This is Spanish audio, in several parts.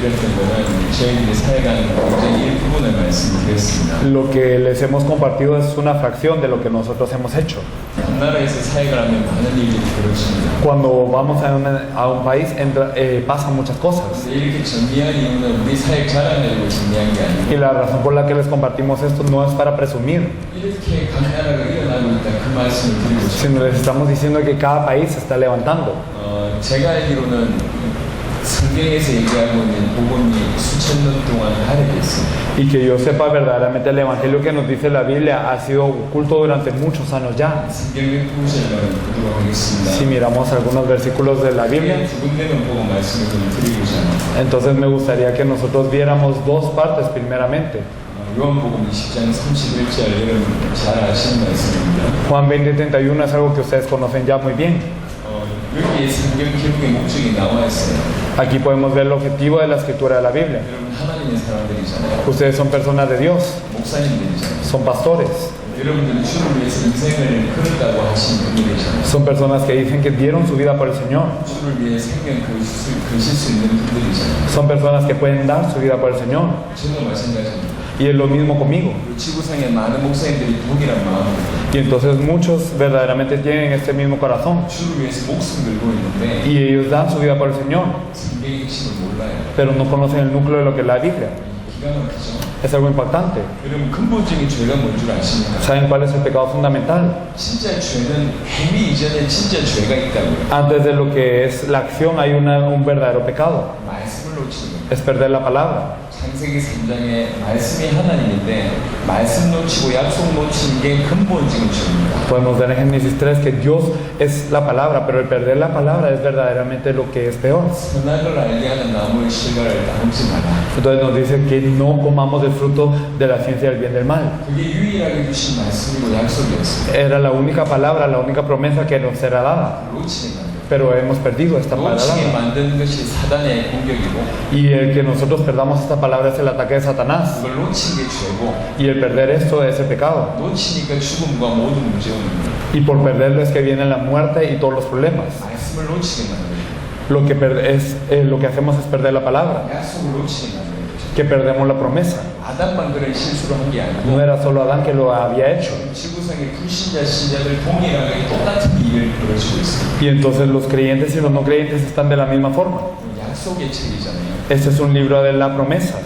드렸던 거는 저희들이 살아가는 굉장히 일부분을 말씀드렸습니다. Lo que les hemos compartido es una fracción de lo que nosotros hemos hecho. 나라에서 사역을 하면 많은 일들이 벌어집니다. Cuando vamos a un país pasan muchas cosas. 이렇게 정리한 이유는 우리 사역 자랑하려고 정리한 게 아니고 Y la razón por la que les compartimos esto no es para presumir, 이렇게 각 나라가 일어나고 있다 그 말씀을 드리고 싶습니다. sino les estamos diciendo que cada país se está levantando. 제가 알기로는 성경에서 얘기하고 있는 복음이 수천 년 동안 할애됐습니다. Y que yo sepa verdaderamente el evangelio que nos dice la Biblia ha sido oculto durante muchos años ya. 성경을 보시면 보도록 하겠습니다. Si miramos algunos versículos de la Biblia, 두 군데만 보고 말씀을 좀 드리고자 합니다. entonces me gustaría que nosotros viéramos dos partes primeramente. 요한복음 20장 31절 여러분 잘 아시는 말씀입니다. Juan 20:31 es algo que ustedes conocen ya muy bien. 여기에 성경 기록의 목적이 나와 있어요. Aquí podemos ver el objetivo de la escritura de la Biblia. 여러분 하나님의 사람들이잖아요. Ustedes son personas de Dios, 목사님들이잖아요. son pastores, 여러분들은 주를 위해서 인생을 걸었다고 하신 분들이잖아요. son personas que dicen que dieron su vida por el Señor, 주를 위해 생명 거실 수 있는 분들이잖아요. son personas que pueden dar su vida por el Señor. 저도 마찬가지입니다. Y es lo mismo conmigo. 지구상에 많은 목사님들이 동일한 마음입니다. Y entonces muchos verdaderamente tienen este mismo corazón. 주를 위해서 목숨 걸고 있는데 Y ellos dan su vida por el Señor, 성경의 핵심을 몰라요. pero no conocen el núcleo de lo que es la Biblia. 기가 막히죠. Es algo impactante. 여러분 근본적인 죄가 뭔 줄 아십니까? ¿Saben cuál es el pecado fundamental? 진짜 죄는 행위 이전에 진짜 죄가 있다고요. Antes de lo que es la acción hay un verdadero pecado. 말씀을 놓치는 거예요. Es perder la palabra. 창세기 3장에 말씀이 하나님인데 말씀 놓치고 약속 놓치는 게 근본적인 죄입니다. Podemos ver en Génesis 3 que Dios es la palabra, pero el perder la palabra es verdaderamente lo que es peor. 선악을 알게 하는 나무의 실과를 따먹지 마라. Entonces nos dice que no comamos del fruto de la ciencia del bien y del mal. 그게 유일하게 주신 말씀이고 약속이었습니다. Era la única palabra, la única promesa que nos era dada. 놓치는 거예요. Pero hemos perdido esta 놓치게 palabra. 만드는 것이 사단의 공격이고 Y el que nosotros perdamos esta palabra es el ataque de Satanás. 그걸 놓친 게 죄고 Y el perder esto es el pecado. 놓치니까 죽음과 모든 문제가 오는 거예요. Y por perderlo es que viene la muerte y todos los problemas. 말씀을 놓치게 만드는 거예요. Lo que hacemos es perder la palabra, 약속을 놓치게 만드는 거죠. que perdemos la promesa. 아담만 그런 실수를 한 게 아니고 No era solo Adán que lo había hecho. 지구상의 불신자 신자들 동일하게 똑같은 일을 벌어지고 있습니다. Y entonces los creyentes y los no creyentes están de la misma forma. 약속의 책이잖아요. Este es un libro de la promesa.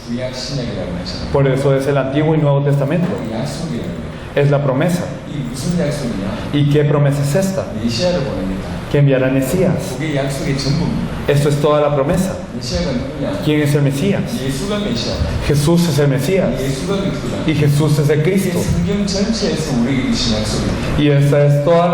구약 신약이라고 하잖아요. Por eso es el Antiguo y Nuevo Testamento. 약속이라는 거예요. Es la promesa. 이 무슨 약속이냐? ¿Y qué promesa es esta? 메시아를 보냅니다. Que enviará Mesías. 그게 약속의 전부입니다. Esto es toda la promesa. 메시아가 누구냐? ¿Quién es el Mesías? 예수가 메시아다. Jesús es el Mesías. 예수가 그리스도다. Y Jesús es el 이게 Cristo. 성경 전체에서 우리에게 주신 약속입니다. Y esta es toda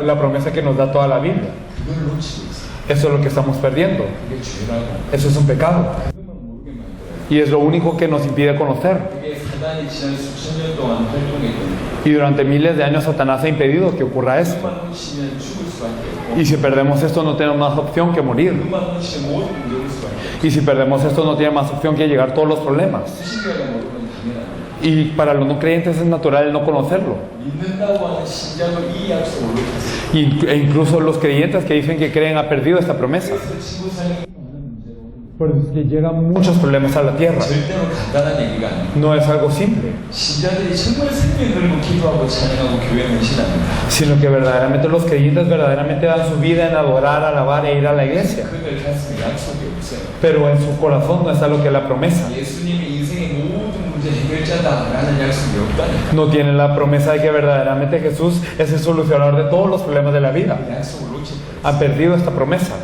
la promesa que nos da toda la Biblia. 그걸 놓치고 있어요. Eso es lo que estamos perdiendo. 그게 죄라고. Eso es un pecado. 그것만 모르게 만들어요. Y es lo único que nos impide conocer. 그게 사단이 지난 수천 년 동안 활동했거든요. Y durante miles de años Satanás ha impedido que ocurra esto. 그것만 놓치면 죽을 수밖에 없고 Y si perdemos esto no tenemos más opción que morir. 그것만 놓치면 모든 문제 올 수밖에 없고 Y si perdemos esto no tiene más opción que llegar todos los problemas. 신기하게 모르면 당연합니다. Y para los no creyentes es natural el no conocerlo. 믿는다고 하는 신자도 이 약속을 놓쳤어요. E incluso los creyentes que dicen que creen han perdido esta promesa. 그래서 지구상에 많은 문제가 오는 Por eso es que llegan muchos problemas a la tierra. 절대로 간단한 얘기가 아니에요. No es algo simple, 신자들이 정말 생명 걸고 기도하고 찬양하고 교회 헌신합니다. sino que verdaderamente los creyentes verdaderamente dan su vida en adorar, alabar e ir a la iglesia. 그들 가슴에 약속이 없어요. Pero en su corazón no está lo que es la promesa. 예수님이 인생의 모든 문제 해결자다라는 약속이 없다니까. No tienen la promesa de que verdaderamente Jesús es el solucionador de todos los problemas de la vida. 그 약속을 놓쳤어요. Han perdido esta promesa.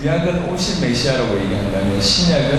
구약은 오실 메시아라고 얘기한다면 신약은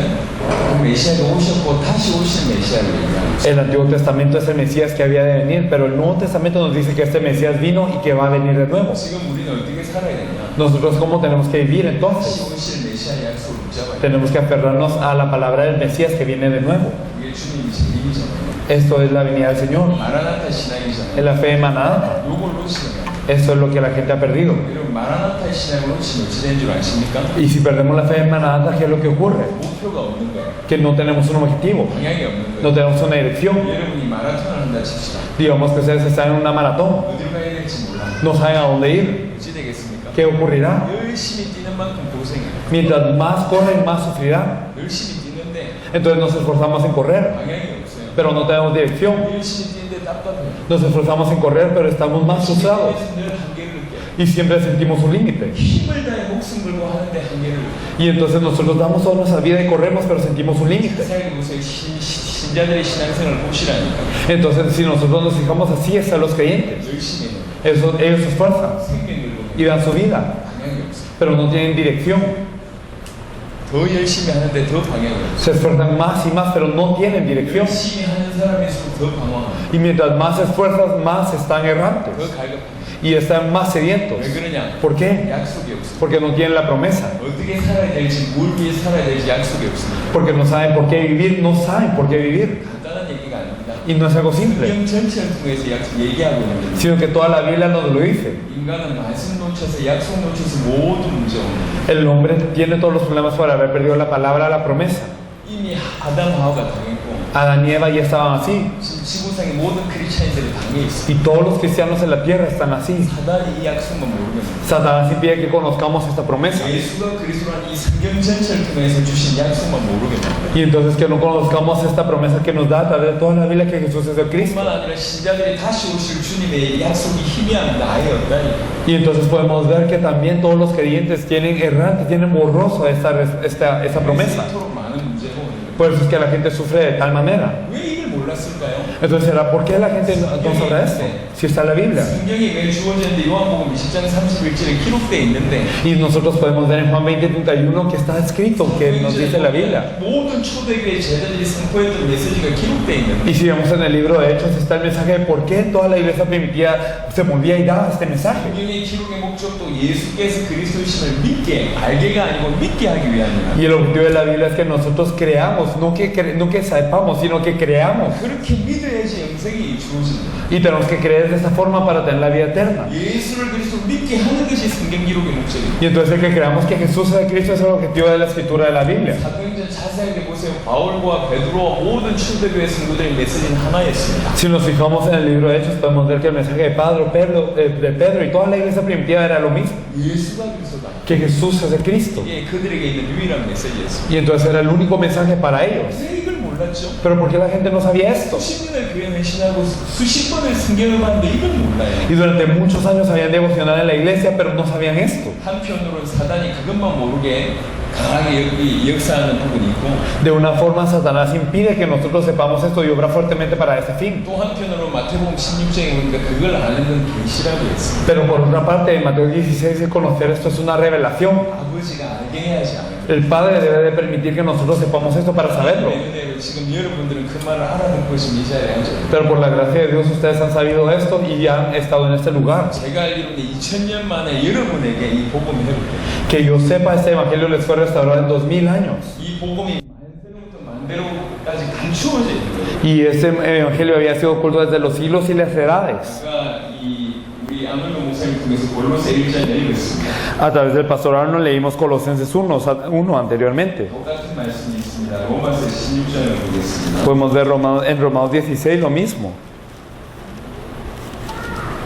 그 메시아가 오셨고 다시 오실 메시아를 얘기합니다. El Antiguo Testamento es el Mesías que había de venir, pero el Nuevo Testamento nos dice que este Mesías vino y que va a venir de nuevo. 지금 우리는 어떻게 살아야 되냐? Nosotros, ¿cómo tenemos que vivir 다시 entonces? 오실 메시아 약속을 붙잡아야 돼. Tenemos que aferrarnos a la palabra del Mesías que viene de nuevo. 그게 주님이 진리이잖아요. Esto es la venida del Señor. 마라나타 Es 신앙이잖아요. la fe de Maná. 요걸 놓치면 Esto es lo que la gente ha perdido. 여러분 마라나타의 신앙을 놓치면 어찌 된 줄 아십니까? Y si perdemos la fe de Maná, ¿qué es lo que ocurre? 목표가 없는 거예요. Que no tenemos un objetivo, 방향이 없는 no 거예요. tenemos una dirección. 여러분이 마라톤을 한다 칩시다. Digamos que ustedes están en una maratón, 어디로 가야 될지 몰라. no saben a dónde ir. 어찌 되겠습니까? ¿Qué ocurrirá? 열심히 뛰는 만큼 고생해요. Mientras más corren, más sufrirán. 열심히 뛰는데 Entonces nos esforzamos en correr, 방향이 없어요. pero no tenemos dirección. 열심히 뛰는데 답답해요. Nos esforzamos en correr, pero estamos más frustrados. 늘 한계를 느껴요. Y siempre sentimos un límite. 힘을 다해 목숨 걸고 하는데 한계를 느껴요. Y entonces nosotros damos toda nuestra vida y corremos, pero sentimos un límite. 세상에 보세요. 신자들의 신앙생활을 보시라니까. Entonces, si nosotros nos fijamos así, están los creyentes. 열심히 해요. Ellos se esfuerzan 생명을 y dan su vida, 방향이 없어요. pero no tienen dirección. 더 열심히 하는데 더 방향이 없어요. Se esfuerzan más y más, pero no tienen dirección. 열심히 하는 사람일수록 더 방황합니다. Y mientras más se esfuerzan, más están errantes 더 갈급합니다. y están más sedientos. 왜 그러냐? ¿Por qué? 약속이 없어요. Porque no tienen la promesa. 어떻게 살아야 될지, 뭘 위해 살아야 될지 약속이 없습니다. Porque no saben por qué vivir, no saben por qué vivir. 간단한 얘기가 아닙니다. Y no es algo simple, 성경 전체를 통해서 얘기하고 있는데 sino que toda la Biblia nos lo dice. 인간은 말씀 놓쳐서 약속 놓쳐서 모든 문제 옵니다. El hombre tiene todos los problemas por haber perdido la palabra, la promesa. 이미 아담 하와가 당했고 Adán y Eva ya estaban así. 지금 지구상의 모든 크리스찬들이 당해 있습니다. Y todos los cristianos en la tierra están así. 사단이 이 약속만 모르겠습니다. Satanás impide que conozcamos esta promesa. 예수가 그리스도라는 이 성경 전체를 통해서 주신 약속만 모르겠습니다. Y entonces que no conozcamos esta promesa que nos da a través de toda la Biblia que Jesús es el Cristo. 뿐만 아니라 신자들이 다시 오실 주님의 약속이 희미합니다. 아예 없다니까. Y entonces podemos ver que también todos los creyentes tienen errante, tienen borroso esta promesa. 이토록 많은 문제가 오는 거예요. Por eso es que la gente sufre de tal manera. 왜 이걸 몰랐을까요? Entonces será, ¿por qué la gente no sabrá esto? Si está en la Biblia. 성경이 왜 주어졌는데 요한복음 20장 31절에 기록되어 있는데 Y nosotros podemos ver en Juan 20:31 que está escrito, que nos dice la Biblia. 모든 초대교회 제자들이 선포했던 메시지가 기록되어 있는데 Y si vemos en el libro de Hechos está el mensaje de por qué toda la iglesia primitiva se movía y daba este mensaje. 성경의 기록의 목적도 예수께서 그리스도이심을 믿게 알게가 아니고 믿게 하기 위함이야. Y el objetivo de la Biblia es que nosotros creamos, no que sepamos, sino que creamos. 그렇게 믿어야지 영생이 주어집니다. Y tenemos que creer de esta forma para tener la vida eterna. 예수를 그리스도 믿게 하는 것이 성경 기록의 목적입니다. Y entonces que creamos que Jesús es el Cristo es el objetivo de la escritura de la Biblia. 사도행전 자세하게 보세요. 바울과 베드로와 모든 초대교회 성도들의 메시지는 하나였습니다. Si nos fijamos en el libro de Hechos podemos ver que el mensaje de Pedro y toda la iglesia primitiva era lo mismo, 예수가 그리스도다. que Jesús es el Cristo. 이게 그들에게 있는 유일한 메시지였습니다. Y entonces era el único mensaje para ellos. 왜 이걸 몰랐죠? Pero ¿por qué la gente no sabía esto? 수십 년을 교회 회신하고 수십 번을 성경을 봤는데 이걸 몰라요. Y durante muchos años habían devocional en la iglesia, pero no sabían esto. 한편으로는 사단이 그것만 모르게 강하게 역사하는 부분이 있고 De una forma, Satanás impide que nosotros sepamos esto y obra fuertemente para ese fin. 또 한편으로 마태복음 16장에 보니까 그걸 아는 건 계시라고 했습니다. Pero por otra parte, en Mateo 16, el conocer esto es una revelación. 아버지가 알게 해야지 않아요. El Padre debe de permitir que nosotros sepamos esto para saberlo. 은혜로 지금 여러분들은 그 말을 알아듣고 지금 이 자리에 앉아요. Pero por la gracia de Dios ustedes han sabido esto y ya han estado en este lugar. 제가 알기로는 2000년 만에 여러분에게 이 복음을 해볼게요. Que yo sepa, este evangelio les fue restaurado en 2000 años. 이 복음이 만세로부터 만대로까지 감추어져 있는 거예요. Y este evangelio había sido oculto desde los siglos y las edades. 제가 우리 아놀로 목사님 통해서 골로새 1장 읽었습니다. A través del pastor Arnold leímos Colosenses 1 anteriormente. 똑같은 말씀이 있습니다. 로마서 16장을 보겠습니다. Podemos ver en Romanos 16 lo mismo.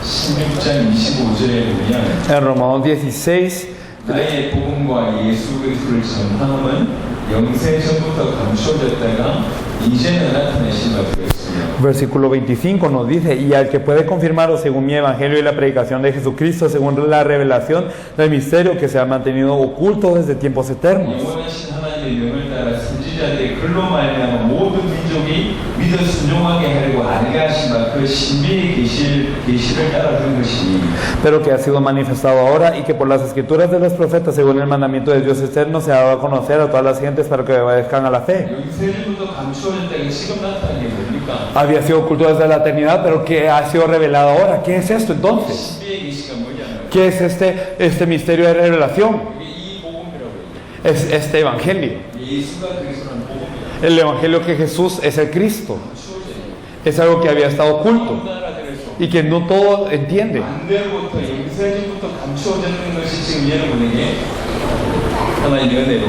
16장 25절에 보면 En Romanos 16, 나의 복음과 예수 그리스도를 전함은 영세 전부터 감추어졌다가 이제는 나타내신 바 되었습니다. versículo 25 nos dice, y al que puede confirmaros según mi evangelio y la predicación de Jesucristo, según la revelación del misterio que se ha mantenido oculto desde tiempos eternos. 영원하신 하나님의 명을 따라 선지자들의 글로 말미암아 모든 민족이 믿어 순종하게 하려고 알게 하신 바 그 신비의 계시를 따라 준 것이니 Pero que ha sido manifestado ahora y que por las escrituras de los profetas, según el mandamiento de Dios eterno, se ha dado a conocer a todas las gentes para que obedezcan a la fe. 영세전부터 감추어졌다가 지금 나타난 게 뭡니까? Había sido oculto desde la eternidad, pero que ha sido revelado ahora. ¿Qué es esto entonces? 신비의 계시가 뭐냐면 ¿Qué es este misterio de revelación? 이게 이 복음이라고 해요. Es este evangelio. 예수가 그리스도라는 복음이에요. El evangelio que Jesús es el Cristo. 감추어져요. Es algo que había estado oculto 나라들에서 y que no todo entiende. 반대로부터 영세전부터 감추어졌는 것이 지금 여러분에게 하나님의 은혜로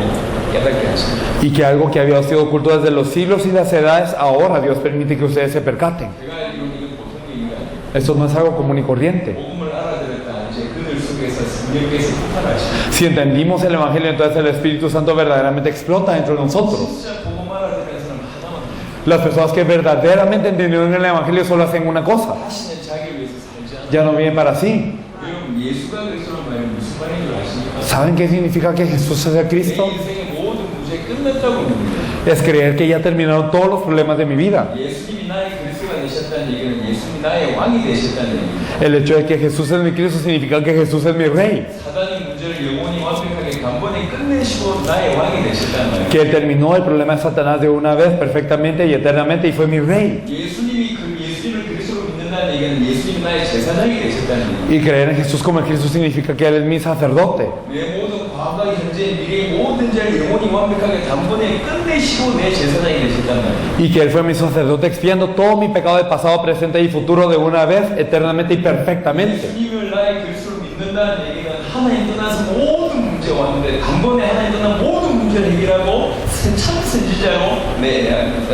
깨닫게 하십니다. Y que algo que había sido oculto desde los siglos y las edades, ahora Dios permite que ustedes se percaten. 제가 알기로는 이건 보통 얘기가 아니에요. Esto no es algo común y corriente. 복음을 알아들었다. 이제 그들 속에서 성령께서 폭발하시고 Si entendimos el Evangelio, entonces el Espíritu Santo verdaderamente explota dentro de nosotros. 진짜 복음 알아듣는 사람 하나만 됩니다. Las personas que verdaderamente entendieron el Evangelio solo hacen una cosa. 다시는 자기를 위해서 살지 않아요. Ya no viven para sí. 여러분 예수가 그리스도란 말이 무슨 말인 줄 아십니까? ¿Saben qué significa que Jesús es el 내 Cristo? 인생의 모든 문제 끝났다고 믿는 Es creer que ya terminaron todos los problemas de mi vida. 거예요. 예수님이 나의 그리스도가 되셨다는 얘기는 예수님이 나의 왕이 되셨다는 얘기입니다. El hecho de que Jesús es mi Cristo significa que Jesús es mi Rey. 사단의 문제를 영원히 완벽하게 단번에 끝내시고 나의 왕이 되셨다는 말이에요. Que Él terminó el problema de Satanás de una vez perfectamente y eternamente y fue mi Rey. 예수님을 그리스도로 믿는다는 얘기는 예수님이 나의 제사장이 되셨다는 얘기예요. Y creer en Jesús como el Cristo significa que Él es mi sacerdote. 내 모든 과거, 현재, 미래의 모든 죄를 영원히 완벽하게 단번에 끝내시고 내 제사장이 되셨단 말이에요. Y que Él fue mi sacerdote expiando todo mi pecado de pasado, presente y futuro de una vez, eternamente y perfectamente. 예수님을 나의 그리스도로 믿는다는 얘기는 하나님 떠나서 모든 문제가 왔는데 단번에 하나님 떠난 모든 문제를 해결하고 참 선지자로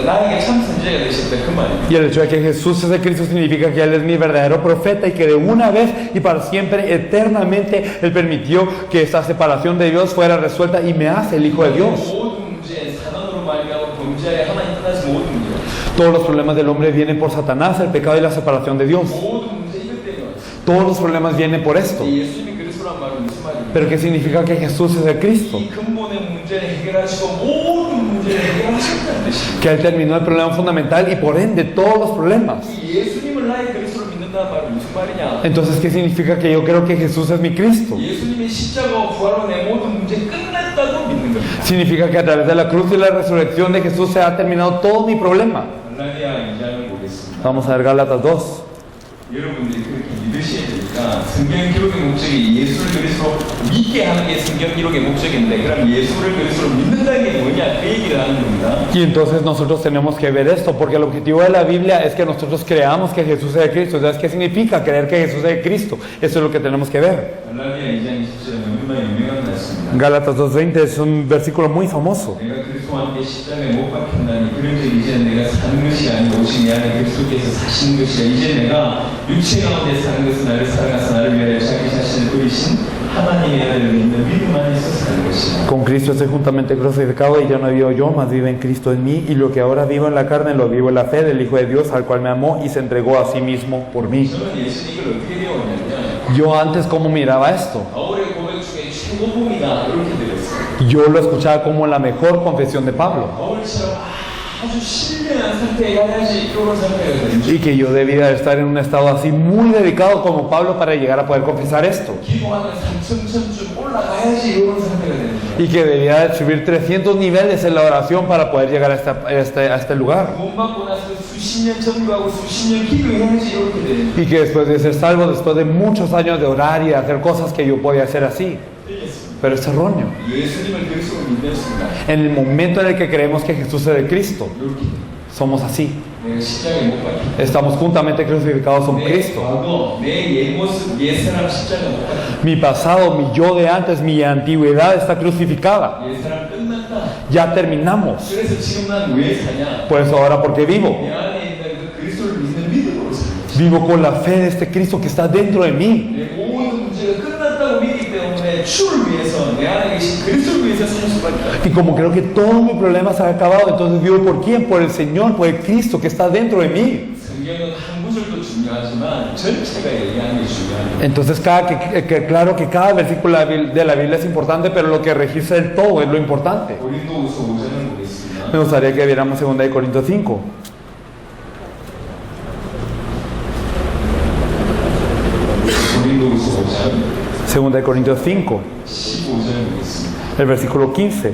나에게 참 선지자가 되셨다 그 말이에요. Y el hecho de que Jesús es el Cristo significa que Él es mi verdadero profeta y que de una vez y para siempre, eternamente, Él permitió que esta separación de Dios fuera resuelta y me hace el Hijo de Dios. 모든 문제, 사단으로 말미암아 범죄에 하나님 떠나서 모든 문제. Todos los problemas del hombre vienen por Satanás, el pecado y la separación de Dios. 모든 문제 이것 때문에 왔어요. Todos los problemas vienen por esto. 예수님이 그리스도란 말은 무슨 말입니까? Pero ¿qué significa que Jesús es el Cristo? 이 근본의 문제를 해결하시고 모든 문제를 해결하셨다는 뜻입니다. Que Él terminó el problema fundamental y por ende todos los problemas. 이 예수님을 나의 그리스도로 믿는다는 말은 무슨 말이냐? Entonces, ¿qué significa que yo creo que Jesús es mi Cristo? 예수님의 십자가와 부활로 내 모든 문제 끝났다고 믿는 겁니다. Significa que a través de la cruz y la resurrección de Jesús se ha terminado todo mi problema. 갈라디아 2장을 보겠습니다. Vamos a ver Gálatas 2. 여러분들이 그렇게 믿으셔야 되니까 성경 기록의 목적이 예수를 그리스도로 믿게 하는 게 성경 기록의 목적인데 그럼 예수를 그리스도로 믿는다는 게 뭐냐 그 얘기를 하는 겁니다. Y entonces nosotros tenemos que ver esto, porque el objetivo de la Biblia es que nosotros creamos que Jesús es el Cristo. Entonces, ¿qué significa creer que Jesús es el Cristo? Eso es lo que tenemos que ver. 갈라디아 2장 20절은 얼마나 유명한 말씀입니다. Gálatas 2.20 es un versículo muy famoso. 내가 그리스도와 함께 십자가에 못 박혔나니 그런즉 이제 내가 사는 것이 아니고 오직 내 안에 그리스도께서 사시는 것이라. 이제 내가 육체 가운데 사는 것은 나를 사랑하사 나를 위하여 자기 자신을 버리신 하나님의 아들을 믿는 믿음 안에서 사는 것이라. Con Cristo estoy juntamente crucificado y ya no vivo yo, mas vive en Cristo en mí. Y lo que ahora vivo en la carne lo vivo en la fe del Hijo de Dios, al cual me amó y se entregó a sí mismo por mí. 저는 예수님 이걸 어떻게 배웠냐면 Yo antes, ¿cómo miraba esto? 바울의 고백 중에 최고봉이다 이렇게 들었어요. Yo lo escuchaba como la mejor confesión de Pablo. 바울처럼 아주 신령한 상태에 가야지 이런 상태가 되는지 Y que yo debía de estar en un estado así muy dedicado como Pablo para llegar a poder confesar esto. 기도하는 3천쯤 올라가야지 이런 상태가 되는지 Y que debía de subir 300 niveles en la oración para poder llegar a este lugar. 구원 받고 나서 수십 년 전도하고 수십 년 기도해야지 이렇게 되는지 Y que después de ser salvo, después de muchos años de orar y de hacer cosas que yo podía hacer así. 틀렸습니다. Pero es erróneo. 예수님을 그리스도로 믿는 순간 En el momento en el que creemos que Jesús es el Cristo, 이렇게 somos así. 내가 십자가에 못 박혀 Estamos juntamente crucificados con 내 Cristo. 과거, 내 옛모습, 옛사람 십자가 못 박혀 Mi pasado, mi yo de antes, mi antigüedad está crucificada. 옛사람 끝났다. Ya terminamos. 그래서 지금 난 왜 사냐? Por eso ahora, ¿por qué vivo? 내 안에 있는 그 그리스도를 믿는 믿음으로 살고 Vivo con la fe de este Cristo que está dentro de mí. 내 모든 문제가 끝났다고 믿기 때문에 주를 위해서 내 안에 계신 그리스도를 위해서 살 수밖에 없다. Y como creo que todo mi problema se ha acabado, entonces vivo por quién? Por el Señor, por el Cristo que está dentro de mí. 성경은 한 구절도 중요하지만 전체가 얘기하는 게 중요합니다. Entonces, claro que cada versículo de la Biblia es importante, pero lo que registra el todo es lo importante. 고린도후서 5장을 보겠습니다. Me gustaría que viéramos 2 Corintios 5. 고린도후서 5장 2 Corintios 5, 15절을 보겠습니다. el versículo 15.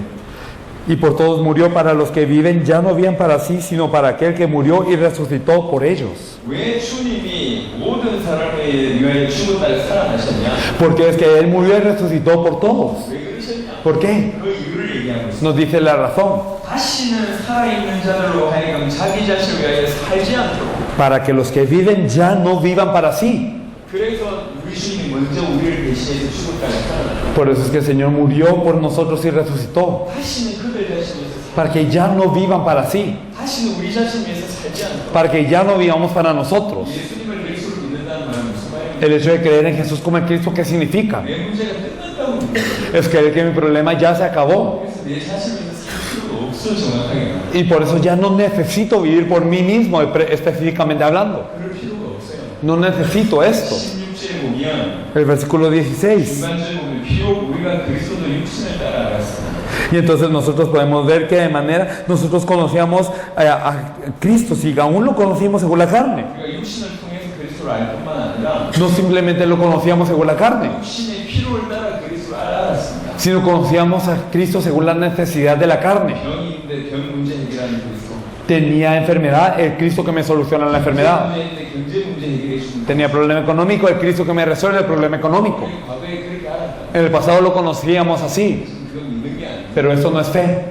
Y por todos murió para los que viven, ya no viven para sí, sino para aquel que murió y resucitó por ellos. 왜 주님이 모든 사람을 위하여 죽었다를 살아나셨냐? Porque es que Él murió y resucitó por todos. 왜 그러셨냐? ¿Por qué? 그 이유를 얘기하고 있습니다. Nos dice la razón. 다시는 살아있는 자들로 하여금 자기 자신을 위하여 살지 않도록. Para que los que viven ya no vivan para sí. 그래서 우리 주님이 먼저 우리를 대신해서 죽었다를 살아나셨다. Por eso es que el Señor murió por nosotros y resucitó. 다시는 그들 자신에서 Para que ya no vivan para sí. 다시는 우리 자신 위해서 살지 않도록. Para que ya no vivamos para nosotros. 예수님을 그리스도로 믿는다는 말은 무슨 말입니까? El hecho de creer en Jesús como en Cristo, ¿qué significa? 내 문제가 끝났다고 믿는 거예요. Es creer que mi problema ya se acabó. 그래서 내 자신을 위해서 살 필요가 없어 정확하게. Y por eso ya no necesito vivir por mí mismo, específicamente hablando. 그럴 필요가 없어요. No necesito esto. 16절에 보면 El versículo 16. 중간절에 보면 비록 우리가 그리스도도 육신을 따라 알았으나 Y entonces nosotros podemos ver que de manera nosotros conocíamos a Cristo, si aún lo conocimos según la carne. 우리가 육신을 통해서 그리스도를 알 뿐만 아니라 No simplemente lo conocíamos según la carne, 육신의 필요를 따라 그리스도를 알았습니다. sino conocíamos a Cristo según la necesidad de la carne. 병이 있는데 병 문제 해결하는 그리스도. Tenía enfermedad, el Cristo que me soluciona la enfermedad. 문제 있는데 경제 문제 해결해 주는. Tenía problema económico, el Cristo que me resuelve el problema económico. 우리 과거에 그렇게 알았다. En el pasado lo conocíamos así, 지금 그건 믿는 게 아니에요. pero eso no es fe.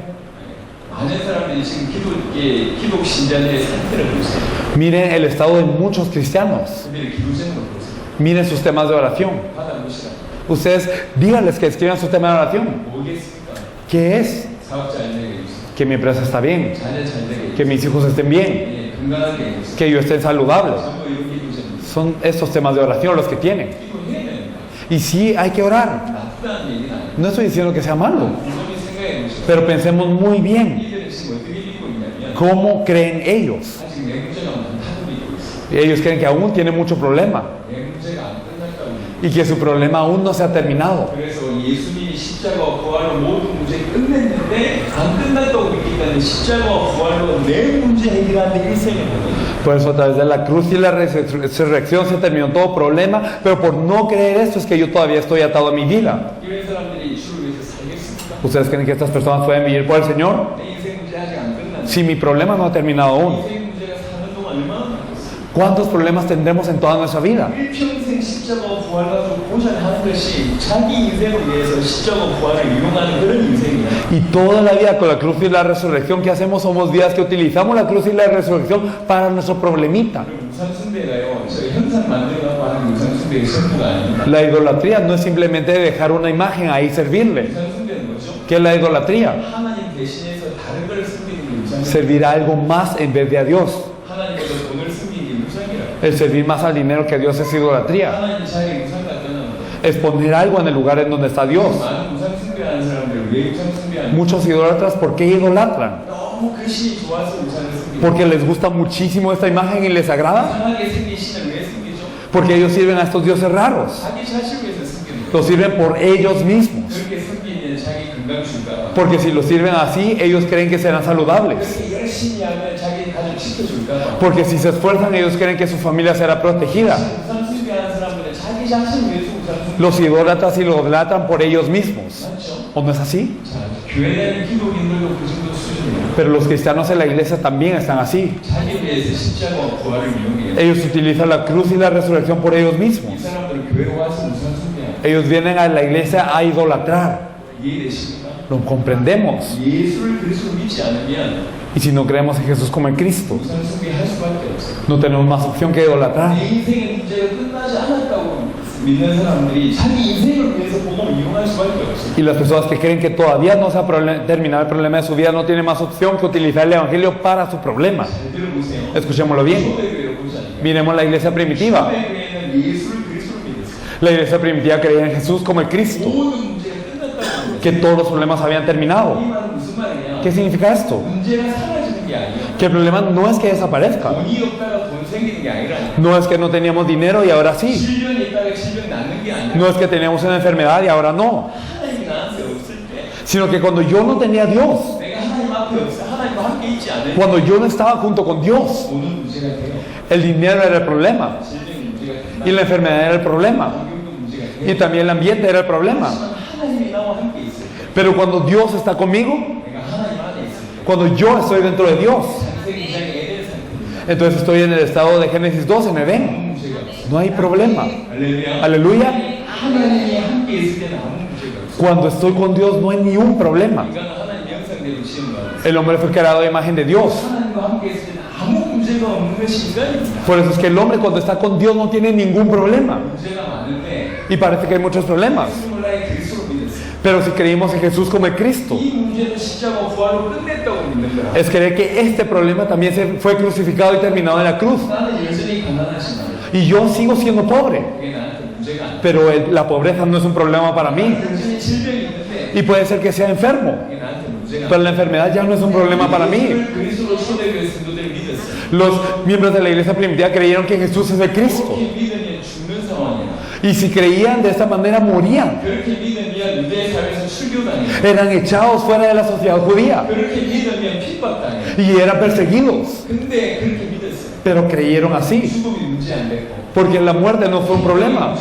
많은 사람들이 지금 기독 신자들의 상태를 보세요. Miren el estado de muchos cristianos. 그들의 기도생활을 보세요. Miren sus temas de oración. 받아보시라. Ustedes díganles que escriban su tema de oración. 뭐겠습니까? ¿Qué es? 사업자 잘 되게 해주세요. Que mi empresa está bien, 자녀 잘 되게 que 해주세요. mis hijos estén bien, 예, 건강하게 해주세요. que yo esté saludable. 전부 이런 기도생활. Son estos temas de oración los que tienen. 기도해야 됩니다. Y sí, hay que orar. 나쁘다는 얘기는 아니에요. No estoy diciendo que sea malo, 곰곰이 생각해 보시라. pero pensemos muy bien 이들은 지금 어떻게 믿고 있냐면 cómo creen ellos. 아직 내 문제가 많다고 믿고 있어. Ellos creen que aún tienen mucho problema 내 문제가 안 끝났다고 믿고. y que su problema aún no se ha terminado. 그래서 예수님이 십자가와 부활로 모든 문제 끝냈는데 안 끝났다고 믿기 때문에 십자가와 부활로 내 문제 해결하는 일생을 보거든요. Por eso a través de la cruz y la resurrección se terminó todo problema, pero por no creer esto es que yo todavía estoy atado a mi vida. 이런 사람들이 주를 위해서 살겠습니까? ¿Ustedes creen que estas personas pueden vivir por el Señor? 내 인생 문제 아직 안 끝났네. Si mi problema no ha terminado aún. 인생 문제가 사는 동안 얼마나 많겠어요? ¿Cuántos problemas tendremos en toda nuestra vida? 일평생 십자가와 부활 가지고 고전하는 것이 자기 인생을 위해서 십자가와 부활을 이용하는 그런 인생이야. Y toda la vida con la cruz y la resurrección que hacemos somos vidas que utilizamos la cruz y la resurrección para nuestro problemita. 그럼 우상숭배가요. 저 현상 만들어가고 하는 우상숭배의 전부가 아닙니다. La idolatría no es simplemente dejar una imagen ahí y servirle. 우상숭배는 뭐죠? ¿Qué es la idolatría? 하나님 대신해서 다른 걸 숨기는 게 우상이에요. Servir a algo más en vez de a Dios. 하나님보다 돈을 숨기는 게 우상이라고. El servir más al dinero que a Dios es idolatría. 하나님 자리에 우상 갖다 놓은 거. Es poner algo en el lugar en donde está Dios. 많은 우상 숭배하는 사람들 왜 우상 숭배하는? Muchos idólatras, ¿por qué idolatran? 너무 그 신이 좋아서 우상을 숨기는. Porque les gusta muchísimo esta imagen y les agrada. 이상하게 생긴 신을 왜 숨기죠? Porque ellos sirven a estos dioses raros. 자기 자신을 위해서 숨기는 거예요. Los sirven por ellos mismos. 그렇게 숨기면 자기 건강 줄까 봐. Porque si lo sirven así, ellos creen que serán saludables. 그렇게 열심히 하면 자기 가족 지켜줄까 봐. Porque si se esfuerzan, ellos creen que su familia será protegida. 우상 숭배하는 사람들은 자기 자신을 위해서 우상 숭배. Los idólatras idolatran por ellos mismos. 맞죠? ¿O no es así? 자, 교회 다니는 기독인들도 그 정도 수준이에요. Pero los cristianos en la iglesia también están así. 자기 위해서 십자가와 부활을 이용해요. Ellos utilizan la cruz y la resurrección por ellos 이 mismos. 사람들은 교회 와서 우상 숭배해요. Ellos vienen a la iglesia a idolatrar. 이해되십니까? Lo comprendemos. 예수를 그리스도로 믿지 않으면 Y si no creemos en Jesús como en Cristo, 우상 숭배할 수밖에 없어요. no tenemos más opción que idolatrar. 내 인생의 문제가 끝나지 않았다고 믿는 사람들이 자기 인생을 위해서 복음을 이용할 수밖에 없어요. Y las personas que creen que todavía no se ha terminado el problema de su vida no tienen más opción que utilizar el Evangelio para su problema. 잘 들어보세요. Escuchémoslo bien. 초대교회를 보자니까. Miremos la iglesia primitiva. 초대교회는 예수를 그리스도로 믿었어요. La iglesia primitiva creía en Jesús como el Cristo, 모든 문제가 끝났다고 믿었어요. que todos los problemas habían terminado. 이 말은 무슨 말이냐? ¿Qué significa esto? 문제가 사라지는 게 아니에요. Que el problema no es que desaparezca, 돈이 없다가 돈 생기는 게 아니라 no es que no teníamos dinero y ahora sí, 질병이 있다가 질병 낫는 게 아니라 no es que teníamos una enfermedad y ahora no, 하나님이 나한테 없을 때 sino que cuando yo no tenía a Dios, 내가 하나님 앞에 없어 하나님과 함께 있지 않으면 cuando yo no estaba junto con Dios, 돈은 문제가 돼요. el dinero era el problema 질병이 문제가 된다. y la enfermedad era el problema 환경도 문제가 y 돼요. también el ambiente era el problema. 하지만 하나님이 나와 함께 있을 때 Pero cuando Dios está conmigo, 내가 하나님 안에 있을 때 cuando yo estoy dentro de Dios, 창세기 2장의 에덴 상태입니다. entonces estoy en el estado de Génesis 2 en Edén. 아무 문제가 없어요. No hay problema. 할렐루야. Aleluya. 하나님이 함께 있을 때는 아무 문제가 없어요. Cuando estoy con Dios no hay ni un problema. 인간은 하나님 형상대로 지은 거예요. El hombre fue creado a imagen de Dios. 하나님과 함께 있을 때는 아무 문제가 없는 것이 인간입니다. Por eso es que el hombre cuando está con Dios no tiene ningún problema. 문제가 많은데 Y parece que hay muchos problemas. 몰라의 그리스도로 믿었어요. Pero si creímos en Jesús como el Cristo, 이 문제는 십자가 부활로 끝냈다고 믿는 거라. es creer que este problema también se fue crucificado y terminado en la cruz. 나는 여전히 가난하지만 y yo sigo siendo pobre. 그게 나한테 문제가 아니야. Pero la pobreza no es un problema para mí. 당신이 질병이 있는데 Y puede ser que sea enfermo, 그게 나한테 문제가 pero la enfermedad ya no es un problema para mí. 그리스도로 초대교회 성도들이 믿었어요. Los miembros de la iglesia primitiva creyeron que Jesús es el Cristo. 그렇게 믿으면 죽는 상황이야. Y si creían de esta manera, morían. 그렇게 믿으면 유대 사회에서 출교당해. Eran echados fuera de la sociedad judía 그렇게 믿으면 핍박당해. y eran perseguidos. 근데 그렇게 믿었어요. Pero creyeron así, 죽음이 문제 안 됐고. porque la muerte no fue un problema.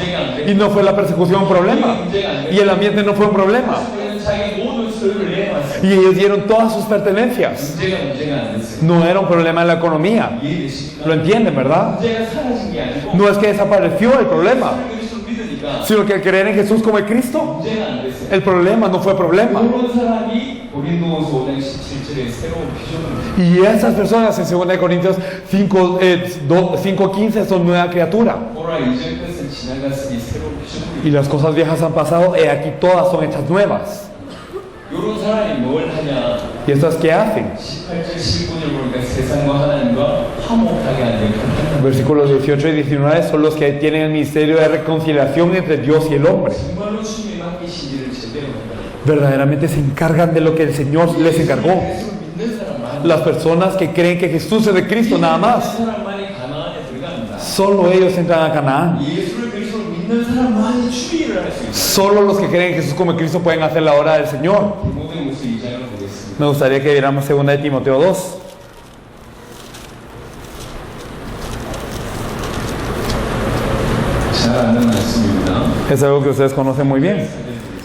Y no fue la persecución un problema. Y el ambiente no fue un problema. 그래서 자기 모든 소유를 내놨어요. Y ellos dieron todas sus pertenencias. 문제가 안 됐어요. No era un problema en la economía. 이해되십니까? Lo entienden, ¿verdad? 문제가 사라진 게 아니고 No es que desapareció el problema, 그리스도를 믿으니까 sino que al creer en Jesús como el Cristo, 문제가 안 됐어요. el problema no fue problema. 그런 사람이 고린도후서 5장 17절에 새로운 비전을 Y esas personas en 2 Corintios 5:15 son nueva criatura. 보라 이전 것은 지나갔으니 새로운 비전을 Y las cosas viejas han pasado, y aquí todas son hechas nuevas. 이런 사람이 뭘 하냐? ¿Y estas qué hacen? 18절 19절 보니까 세상과 하나님과 화목하게 하는 역할을 Versículos 18 y 19 son los que tienen el ministerio de reconciliación entre Dios y el hombre. 정말로 주님이 맡기신 일을 제대로 한다. Verdaderamente se encargan de lo que el Señor les encargó. 예수를 믿는 사람만 Las personas que creen que Jesús es de Cristo nada más, 사람만이 가나안에 들어갑니다. solo ellos entran a Canaán. 예수를 그리스도로 믿는 사람만이 주의를 할 수 있다. Solo los que creen en Jesús como Cristo pueden hacer la obra del Señor. 모든 모습 2장을 보겠습니다. Me gustaría que viéramos 2 de Timoteo 2. 잘 아는 말씀입니다. Es algo que ustedes conocen muy bien.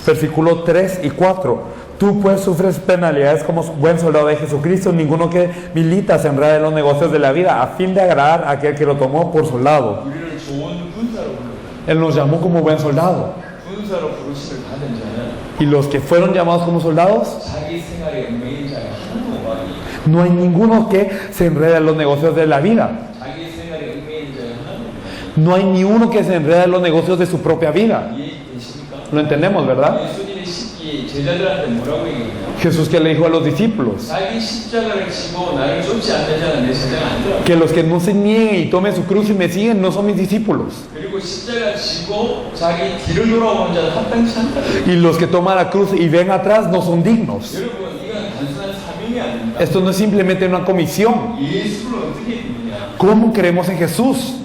Versículo 3 y 4. Tú pues sufres penalidades como buen soldado de Jesucristo. Ninguno que milita se enreda en los negocios de la vida a fin de agradar a aquel que lo tomó por soldado. 우리를 좋은 군사로 불렀다. Él nos llamó como buen soldado. 군사로 부르심을 받은 자는 Y los que fueron llamados como soldados, 자기 생활의 얽매인 자가 하나도 없니. no hay ninguno que se enreda en los negocios de la vida. 자기 생활의 얽매인 자가 하나도 없니. No hay ni uno que se enreda en los negocios de su propia vida. 이해되십니까? Lo entendemos, ¿verdad? 예수님의 십기 제자들한테 뭐라고 얘기해요? Jesús que le dijo a los discípulos 자기 십자가를 지고 나를 쫓지 않는 자는 내 제자가 아니라. que los que no se nieguen y tomen su cruz y me siguen no son mis discípulos. 그리고 십자가 지고 자기 뒤를 돌아오는 자는 합당치 않다. Y los que toman la cruz y ven atrás no son dignos. 여러분 이건 단순한 사명이 아닙니다. Esto no es simplemente una comisión. 예수를 어떻게 믿느냐? ¿Cómo creemos en Jesús?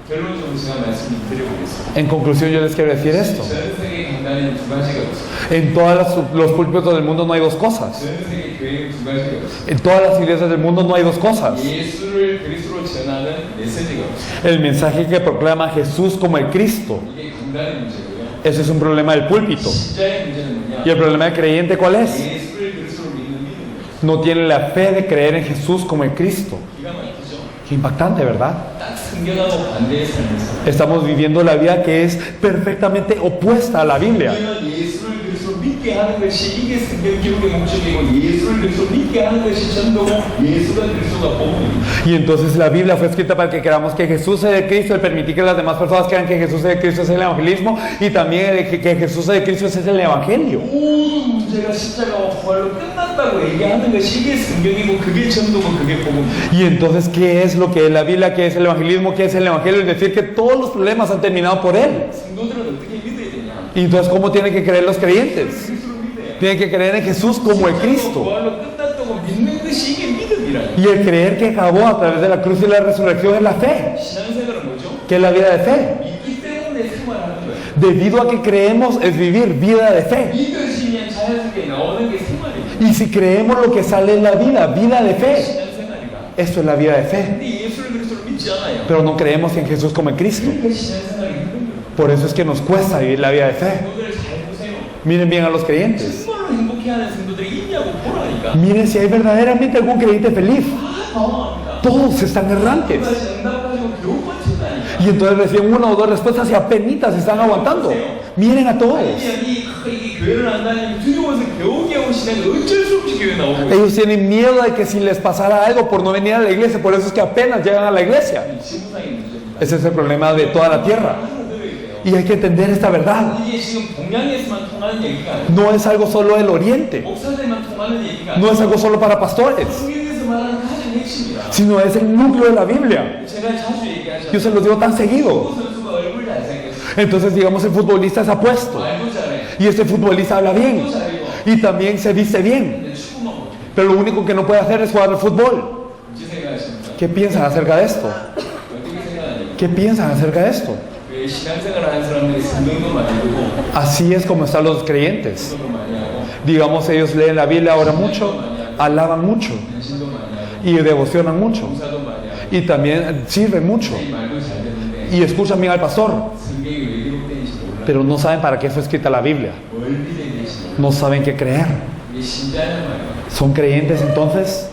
결론적으로 제가 말씀드려보겠습니다. En conclusión yo les quiero decir esto. 전 세계 강단에는 두 가지가 없어요. En todos los púlpitos del mundo no hay dos cosas. 전 세계 교회에는 두 가지가 없어요. En todas las iglesias del mundo no hay dos cosas. 예수를 그리스도로 전하는 메시지가 없어요. El mensaje que proclama a Jesús como el Cristo. 이게 강단의 문제고요. Ese es un problema del púlpito. 진짜의 문제는 뭐냐? ¿Y el problema del creyente cuál es? 예수를 그리스도로 믿는 믿음이에요. No tiene la fe de creer en Jesús como el Cristo. 기가 막히죠? Qué impactante, ¿verdad? 딱 성경하고 반대의 삶을 살아요. Estamos viviendo la vida que es perfectamente opuesta a la Biblia. 우리는 예수를 그리스도로 믿게 하는 것이 이게 성경 기록의 목적이고 예수를 그리스도로 믿게 하는 것이 전도고 예수가 그리스도가 복음입니다. Y entonces la Biblia fue escrita para que creamos que Jesús es de Cristo, el permitir que las demás personas crean que Jesús es de Cristo es el evangelismo y también que Jesús es de Cristo es el evangelio. 모든 문제가 십자가와 부활로 끝났다고 얘기하는 것이 이게 성경이고 그게 전도고 그게 복음입니다. Y entonces, ¿qué es lo que es la Biblia? ¿Qué es el evangelismo? ¿Qué es el evangelio? Es decir, que todos los problemas han terminado por Él. 성도들은 어떻게 믿어야 되냐? Y entonces, ¿cómo tienen que creer los creyentes? 그리스도를 믿어야. Tienen que creer en Jesús como el Cristo. 부활로 끝났다고 믿는 것이 이게 믿음이라. Y el creer que acabó a través de la cruz y la resurrección es la fe. 신앙생활은 뭐죠? ¿Qué es la vida de fe? 믿기 때문에 생활하는 거예요. Debido a que creemos es vivir vida de fe. 믿으시면 자연스럽게 나오는 게 생활이에요. Y si creemos lo que sale en la vida de fe, 신앙생활이다. esto es la vida de fe. 근데 예수를 그리스도로 믿지 않아요. Pero no creemos en Jesús como en Cristo. 그러니까 신앙생활이 힘든 거예요. Por eso es que nos cuesta vivir la vida de fe. 성도들을 잘 보세요. Miren bien a los creyentes. 정말로 행복해하는 성도들이 있냐고 보라니까. Miren si hay verdaderamente algún creyente feliz. 당황합니다. Todos están errantes. 응답 가지고 겨우 버틴다니까. Y entonces reciben una o dos respuestas y apenas están aguantando. Miren a todos. 이 교회를 안 다니면 두려워서 겨우겨우 신앙이 어쩔 수 없이 교회 나오고 있어요. Ellos tienen miedo de que si les pasara algo por no venir a la iglesia, por eso es que apenas llegan a la iglesia. 지구상의 문제입니다. Ese es el problema de toda la tierra. 알아들어야 돼요. Y hay que entender esta verdad. 이게 지금 동양에서만 통하는 얘기가 아니에요. No es algo solo del oriente. 목사들만 통하는 얘기가 No 아니에요. es algo solo para pastores. 성경에서 성경에서 말하는 가장 핵심이야. sino es el núcleo de la Biblia. 제가 자주 얘기하잖아요. Yo se los digo tan seguido. 축구 선수가 얼굴 잘생겼어. Entonces, digamos, el futbolista es apuesto. 말도 잘해. Y este futbolista habla bien. 또 잘 입어. Y también se viste bien. 근데 축구만 못해. Pero lo único que no puede hacer es jugar al fútbol. 어떻게 생각하십니까? ¿Qué piensan acerca de esto? 어떻게 생각하냐면 ¿Qué piensan acerca de esto? 그 신앙생활을 하는 사람들이 성경도 많이 읽고 Así es como están los creyentes. 기도도 많이 하고 Digamos, ellos leen la Biblia ahora mucho, alaban mucho 헌신도 많이 하고 y devocionan mucho. 봉사도 많이 하고 Y también sirven mucho. 이 말도 잘 듣는데 Y escuchan bien al pastor. 성경이 왜 기록되는지 몰라. Pero no saben para qué fue escrita la Biblia. 뭘 믿어야지 몰라. No saben qué creer. 이게 신자냐 말이야. ¿Son creyentes entonces?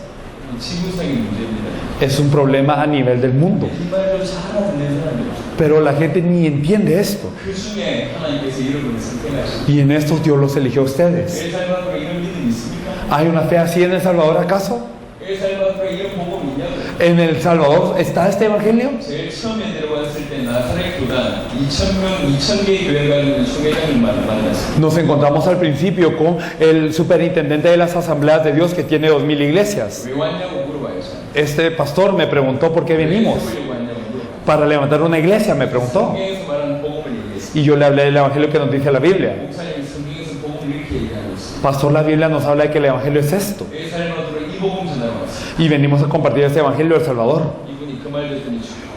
이 친구성이 문제입니다. Es un problema a nivel del mundo. 이 말조차 알아듣는 사람이 없어. Pero la gente ni entiende esto. 그 중에 하나님께서 여러분을 선택하시고 Y en estos Dios los eligió a ustedes. 엘살바도르에 이런 믿음이 있습니까? ¿Hay una fe así en El Salvador acaso? 엘살바도르에 이런 복음이 있냐고요? ¿En El Salvador está este evangelio? 제일 처음에 내려왔을 때 나사렛 교단 2,000개의 교회가 있는 총회장을 만났습니다. Nos encontramos al principio con el superintendente de las asambleas de Dios que tiene 2000 iglesias. 왜 왔냐고 물어봐야죠. Este pastor me preguntó por qué venimos. 왜 왔냐고 물어봐요. Para levantar una iglesia, me preguntó. 성경에서 말하는 복음을 얘기했습니다. Y yo le hablé del evangelio que nos dice la Biblia. 목사님이 성경에서 복음을 이렇게 얘기하고 있습니다. Pastor, la Biblia nos habla de que el evangelio es esto. 엘살바도르에 이 복음 전하러 왔습니다. Y venimos a compartir este evangelio de El Salvador. 이분이 그 말 듣더니 조용히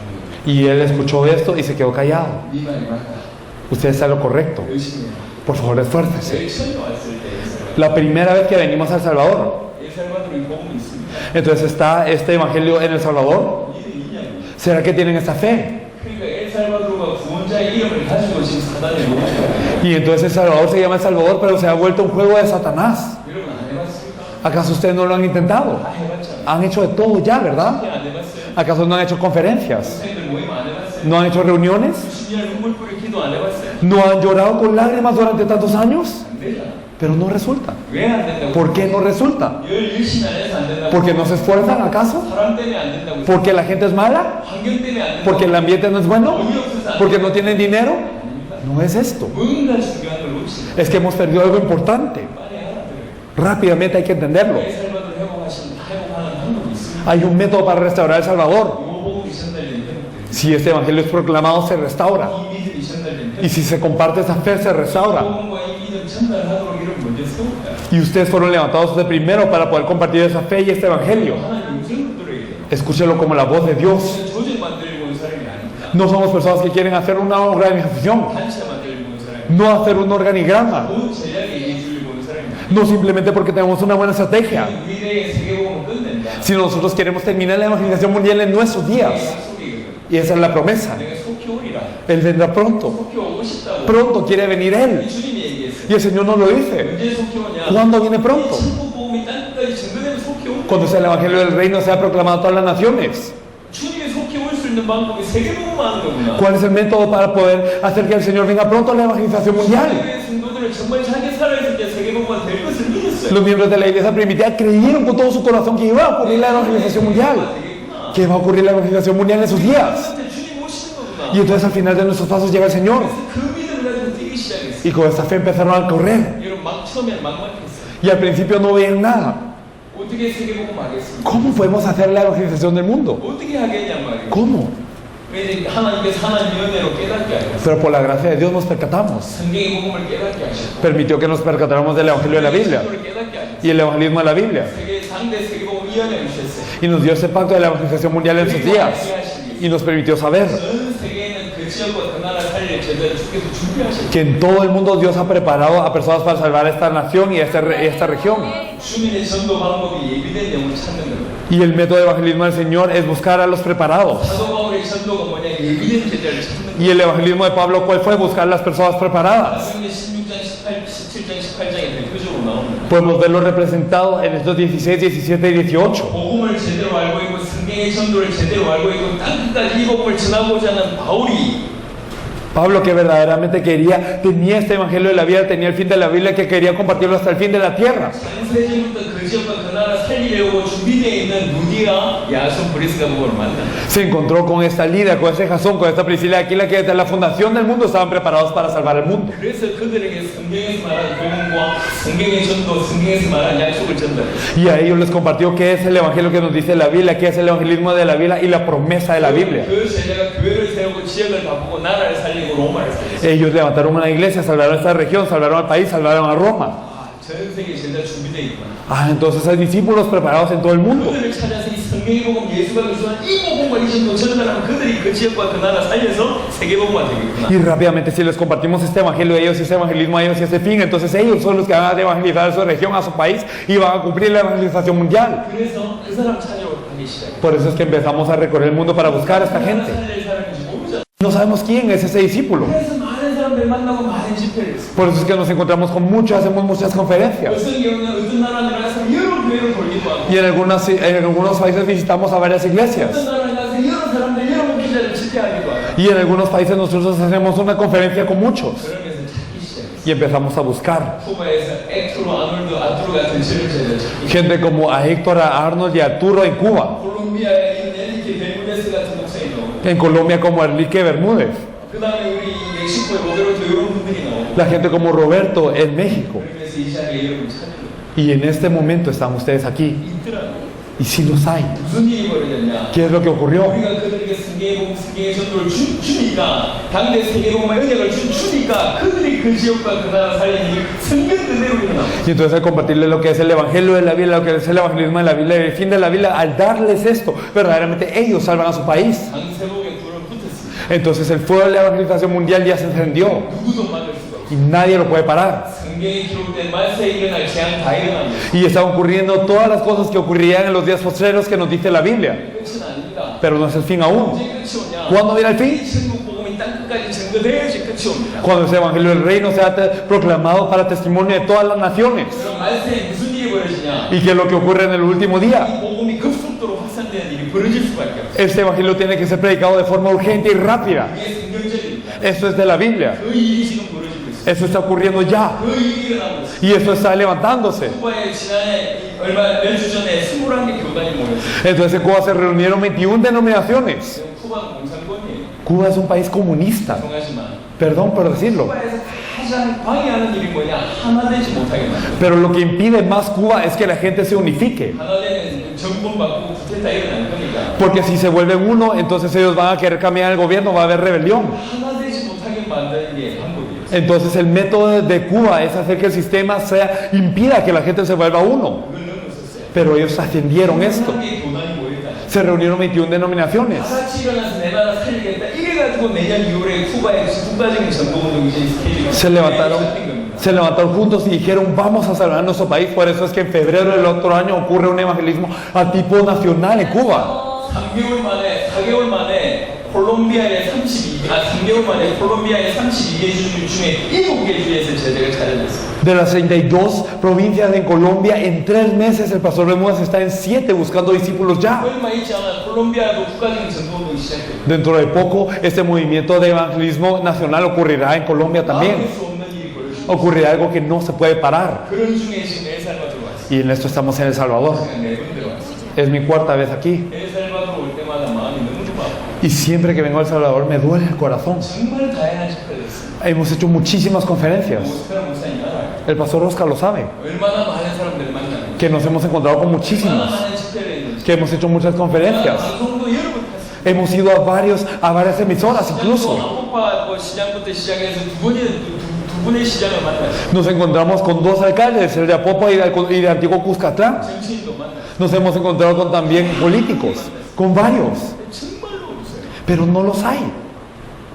Y él escuchó esto y se quedó callado. 네 말이 맞다. Usted está en lo correcto. 열심히 해라. Por favor, esfuércese. 제일 처음에 왔을 때 La primera vez que venimos a El Salvador. 엘살바도르에 이 복음이 있습니다. Entonces, ¿está este evangelio en El Salvador? 이게 있냐고. ¿Será que tienen esta fe? 그러니까 엘살바도르가 구원자의 이름을 가지고 지금 사단에 놓은 거예요. Y entonces El Salvador se llama El Salvador, pero se ha vuelto un juego de Satanás. 여러분 안 해봤습니까? ¿Acaso ustedes no lo han intentado? 다 해봤잖아요. Han hecho de todo ya, ¿verdad? 안 해봤어요? ¿Acaso no han hecho conferencias? 선생님들 모임 안 해봤어요? ¿No han hecho reuniones? 10년 눈물 뿌리 기도 안 해봤어요? ¿No han llorado con lágrimas durante tantos años? 안 되잖아. Pero no resulta. 왜 안 된다고? ¿Por qué no resulta? 열심히 안 해서 안 된다고? ¿Porque no se esfuerzan acaso? 사람 때문에 안 된다고? ¿Porque la gente es mala? 환경 때문에 안 된다고? ¿Porque el ambiente no es bueno? 돈이 없어서 안 ¿Porque 된다고? no tienen dinero? 아닙니다. No es esto. 뭔가 중요한 걸 놓치는 Es que hemos perdido algo importante. 빨리 알아들어요. Rápidamente hay que entenderlo. 엘살바도르 회복하는 방법이 있습니다. Hay un método para restaurar El Salvador. 이 복음이 전달되는 회복돼요. Si este evangelio es proclamado, se restaura. 이 믿음이 전달되는 Y si se comparte esa fe, se restaura. 복음과 이 믿음 전달하도록 이를 먼저 세울까요? Y ustedes fueron levantados de primero para poder compartir esa fe y este evangelio. 하나님 음성을 들어야 돼요. Escúchelo como la voz de Dios. 우리는 조직 만들고 온 사람이 아닙니다. No somos personas que quieren hacer una organización, 단체 만들고 온 사람이 no hacer un organigrama, 좋은 전략에 얘기해 주려고 온 사람이 아닙니다. no simplemente porque tenemos una buena estrategia, 우리의 세계복음을 끝낸다. sino nosotros queremos terminar la evangelización mundial en nuestros días. 약속이거든. Y esa es la promesa. 내가 속히 오리라. Él vendrá pronto. 속히 오고 싶다고. Pronto quiere venir Él. 주님이 얘기했어요. Y el Señor nos lo dice. 언제 속히 오냐? ¿Cuándo viene pronto? 이 천국복음이 땅까지 증거되면 속히 올 Cuando sea el evangelio del reino sea proclamado a todas las naciones. 주님이 속히 올 수 있는 방법이 세계복음 하는 거구나. ¿Cuál es el método para poder hacer que el Señor venga pronto a la evangelización mundial? 세계의 성도들을 정말 자기 살아있을 때 세계복음화 될 것을 믿었어요. Los miembros de la iglesia primitiva creyeron con todo su corazón que iba a ocurrir la evangelización mundial. 되겠구나. Que va a ocurrir la evangelización mundial en esos días. 그때 주님 오시는 거구나. Y entonces al final de nuestros pasos llega el Señor. 그 믿음을 가지고 뛰기 시작했어요. Y con esta fe empezaron a correr. 여러분 막 처음에는 막막했어요. Y al principio no veían nada. 어떻게 세계복음 하겠습니까? ¿Cómo podemos hacer la evangelización del mundo? 어떻게 하겠냔 말이에요. ¿Cómo? 왜 하나님께서 하나님의 은혜로 깨닫게 하셨어요. Pero por la gracia de Dios nos percatamos. 성경의 복음을 깨닫게 하셨고 Permitió que nos percatáramos del evangelio de la Biblia 깨닫게 하셨어요. y el evangelismo de la Biblia. 세계 상대 세계복음 위원회 주셨어요. Y nos dio ese pacto de la evangelización mundial en sus días. Y nos permitió saber 전 세계에는 그 지역과 그 나라 살릴 제자를 주께서 준비하셨어요. que en todo el mundo Dios ha preparado a personas para salvar esta nación y esta región. 주민의 전도 방법이 예비된 영을 찾는 거예요. Y el método de evangelismo del Señor es buscar a los preparados. 사도 바울의 전도가 뭐냐? 예비된 제자를 찾는 거예요. Y el evangelismo de Pablo, ¿cuál fue? Buscar a las personas preparadas. 사도행전 16장, 17장, 18장에 대표적으로 나옵니다. Podemos verlo representado en estos 16, 17 y 18. 복음을 제대로 알고 있고 성경의 전도를 제대로 알고 있고 땅끝까지 이 복음을 전하고자 하는 바울이 Pablo, que verdaderamente tenía este evangelio de la vida, tenía el fin de la Biblia, que quería compartirlo hasta el fin de la tierra. 창세기부터 그 지역과 그 나라 살리려고 준비되어 있는 루디아, 야손, 브리스가 복음을 만나. Se encontró con esta Lidia, con este Jasón, con esta Priscila de Aquila, que desde la fundación del mundo estaban preparados para salvar el mundo. 그래서 그들에게 성경에서 말한 복음과 성경의 전도, 성경에서 말한 약속을 전달했어요. Y a ellos les compartió qué es el evangelio que nos dice la Biblia, qué es el evangelismo de la Biblia y la promesa de la Biblia. 그 제자가 교회를 세우고 지역을 바꾸고 나라를 살리고 로마를 살렸어요. Ellos levantaron una iglesia, salvaron esta región, salvaron al país, salvaron a Roma. 전 세계 제자 준비되어 있구나. Entonces hay discípulos preparados en todo el mundo. 그들을 찾아서 이 성경의 복음, 예수가 교수한 이 복음과 이 전도 전달하면 그들이 그 지역과 그 나라 살려서 세계 복음화 되겠구나. Y rápidamente si les compartimos este evangelio a ellos y este evangelismo a ellos y este fin, entonces ellos son los que van a evangelizar a su región, a su país y van a cumplir la evangelización mundial. 그래서 그 사람 찾아오기 시작해요. Por eso es que empezamos a recorrer el mundo para buscar a esta gente. 살릴 사람인지 모르잖아. No sabemos quién es ese discípulo. 그래서 많은 사람들 만나고 많은 집회를 했어요. Por eso es que nos encontramos con muchos, hacemos muchas conferencias. 어떤 경우는 어떤 나라에 가서 여러 교회를 돌리고 하고 Y en algunos países visitamos a varias iglesias. 어떤 나라에 가서 여러 사람들 여러 목회자를 집회하기도 하고 Y en algunos países nosotros hacemos una conferencia con muchos. 그러면서 찾기 시작했어요. Y empezamos a buscar 쿠바에서 액토로, 아놀드, 아투로 같은 실험자들 찾기 gente como a Héctor, a Arnold y a Arturo en Cuba. 콜롬비아에 있는 엘리케 베르무데스 같은 목사님도 En Colombia como Enrique Bermúdez. 그 다음에 우리 멕시코의 로베르토 이런 분들이 나오고 La gente como Roberto en México. 그러면서 이 자리에 여러분 찾는 Y en este momento están ustedes aquí. 있더라고요. Y sí los hay. 무슨 일이 벌어졌냐? ¿Qué es lo que ocurrió? 우리가 그들에게 성경의 복음, 성경의 전도를 주니까 당대 세계복음의 은혜를 주니까 그들이 그 지역과 그 나라 살리는 일 성경 그대로 일어나. Y entonces al compartirles lo que es el evangelio de la Biblia, lo que es el evangelismo de la Biblia, el fin de la Biblia, al darles esto, verdaderamente ellos salvan a su país. 강세복에 불을 붙었습니다. Entonces el fuego de la evangelización mundial ya se encendió 누구도 막을 수가 없어요. y nadie lo puede parar. 성경에 기록된 말세에 일어날 재앙 다 일어납니다. Y están ocurriendo todas las cosas que ocurrirían en los días postreros que nos dice la Biblia. 끝은 아닙니다. Pero no es el fin aún. 언제 끝이 오냐? ¿Cuándo viene el fin? 이 천국 복음이 땅 끝까지 증거돼야지 끝이 옵니다. Cuando ese evangelio del reino sea proclamado para testimonio de todas las naciones. 그럼 말세에 무슨 일이 벌어지냐? ¿Y qué es lo que ocurre en el último día? 이 복음이 급속도로 확산되는 일이 벌어질 수밖에 없어요. Este evangelio tiene que ser predicado de forma urgente y rápida. 이게 성경적입니다. Esto es de la Biblia. 그 일이 지금 벌어지고 있어요. Eso está ocurriendo ya. 그 일이 일어나고 있어요. Y esto está levantándose. 쿠바에 지난해 몇 주 전에 21개 교단이 모였어요. Entonces en Cuba se reunieron 21 denominaciones. 지금 쿠바는 공산권이에요. Cuba es un país comunista. 죄송하지만 Perdón por decirlo. 쿠바에서 가장 방해하는 일이 뭐냐? 하나 되지 못하게 만들어요. Pero lo que impide más Cuba es que la gente se unifique. 하나 되면 정권 바꾸고 쿠데타 일어날 겁니다. Porque si se vuelven uno, entonces ellos van a querer cambiar el gobierno, va a haber rebelión. 하나 되지 못하게 만드는 게 방법이에요. Entonces el método de Cuba es hacer que el sistema impida que la gente se vuelva uno. 그걸 넘었었어요. Pero ellos ascendieron esto. 21개 교단이 모였다. Se reunieron 21 denominaciones. 다 같이 일어나서 내 나라 살리겠다. 이래가지고 내년 2월에 쿠바에 국가적인 전도운동이 이제 스케줄이 Se levantaron juntos y dijeron, vamos a salvar nuestro país. Por eso es que en febrero del otro año ocurre un evangelismo a tipo nacional en Cuba. 4개월 만에 콜롬비아의 3개월 만에 콜롬비아의 32개 주 중에 7개 주에서 제대가 차려졌어요. De las 32 provincias en Colombia, en 3 meses el pastor Bermúdez está en 7 buscando discípulos ya. 얼마 있지 않아 콜롬비아도 국가적인 전도운동이 시작돼요. Dentro de poco, este movimiento de evangelismo nacional ocurrirá en Colombia también. 막을 수 없는 일이 벌어지고 Ocurrirá algo que no se puede parar. 그런 중에 지금 엘살바도르 왔어요. Y en esto estamos en El Salvador. 제가 4번 들어왔어요. Es mi 4ª vez aquí. 엘살바도르 올 때마다 마음이 너무 좁아. Y siempre que vengo a El Salvador me duele el corazón. 정말 다양한 집회를 했어요. Hemos hecho muchísimas conferencias. 오스카라 목사님 알아요. El pastor Oscar lo sabe. 얼마나 많은 사람들을 만나는지. Que nos hemos encontrado con 얼마나 muchísimas. 많은 집회를 했는지. Que hemos hecho muchas conferencias. 방송도 여러 번 했어요. Hemos ido a varias emisoras incluso. 한국과 시장부터 시작해서 두 분의 시장을 만나요. Nos encontramos con 2 alcaldes, el de Apopa y de Antiguo Cuscatlán. 정치인도 만나요. Nos hemos encontrado con también políticos, con varios. 정말로 없어요. Pero no los hay.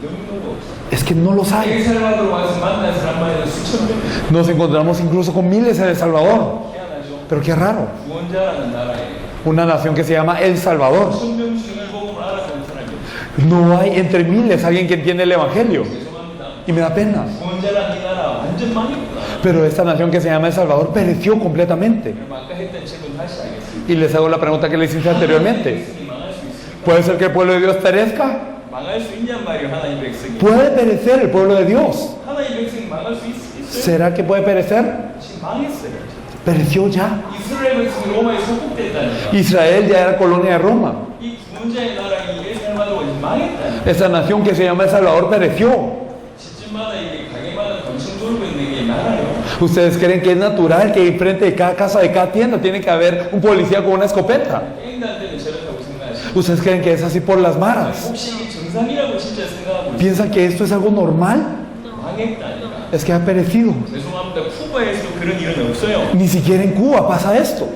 너무너무 없어요. Es que no los hay. 엘살바도르 와서 만난 사람만 해도 수천 명. Nos encontramos incluso con miles en El Salvador. 희한하죠. Pero qué raro. 구원자라는 나라에 Una nación que se llama El Salvador. 수천 명 중에 복음을 알아가는 사람이 No hay entre miles alguien que entiende el Evangelio. 죄송합니다. Y me da pena. 구원자라는 이 나라 완전 망했구나. Pero esta nación que se llama El Salvador pereció completamente. 그럼 아까 했던 질문 다시 하겠습니다. Y les hago la pregunta que les hice anteriormente. 말씀이 망할 수 있습니까? ¿Puede ser que el pueblo de Dios perezca? 망할 망할 수 있냔 말이에요. 하나님 백성이. ¿Puede perecer el pueblo de Dios? 하나님 백성이 망할 수 있어요? ¿Será que puede perecer? 지금 망했어요. Pereció ya. 이스라엘 백성이 로마에 소속됐다니까. Israel ya era colonia de Roma. 이 구원자의 나라 이 엘살바도르가 지금 망했다니까. Esa nación que se llama El Salvador pereció. 집집마다 이게 가게마다 권총 돌고 있는 게 나라요. ¿Ustedes creen que es natural que enfrente de cada casa, de cada tienda, tiene que haber un policía con una escopeta? 땡날 때는 저렇다고 생각하시고. ¿Ustedes creen que es así por las maras? 혹시 이게 정상이라고 진짜 생각하고 있어요? ¿Piensan que esto es algo normal? 망했다니까. Es que ha perecido. 죄송합니다. 쿠바에서도 그런 일은 없어요. Ni siquiera en Cuba pasa esto.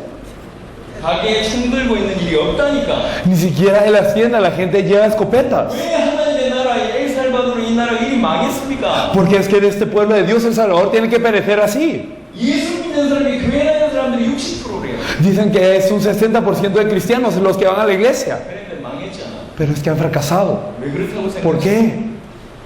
가게에 총 들고 있는 일이 없다니까. Ni siquiera en las tiendas la gente lleva escopetas. 왜 하나님의 나라 엘살바도르 이 나라 일이 망했습니까? Porque es que de este pueblo de Dios, El Salvador, tiene que perecer así. 예수 믿는 사람이 교회 다니는 사람들이 60%래요. Dicen que es un 60% de cristianos los que van a la iglesia. 그런데 망했잖아. Pero es que han fracasado. 왜 그렇다고 생각하세요? ¿Por qué?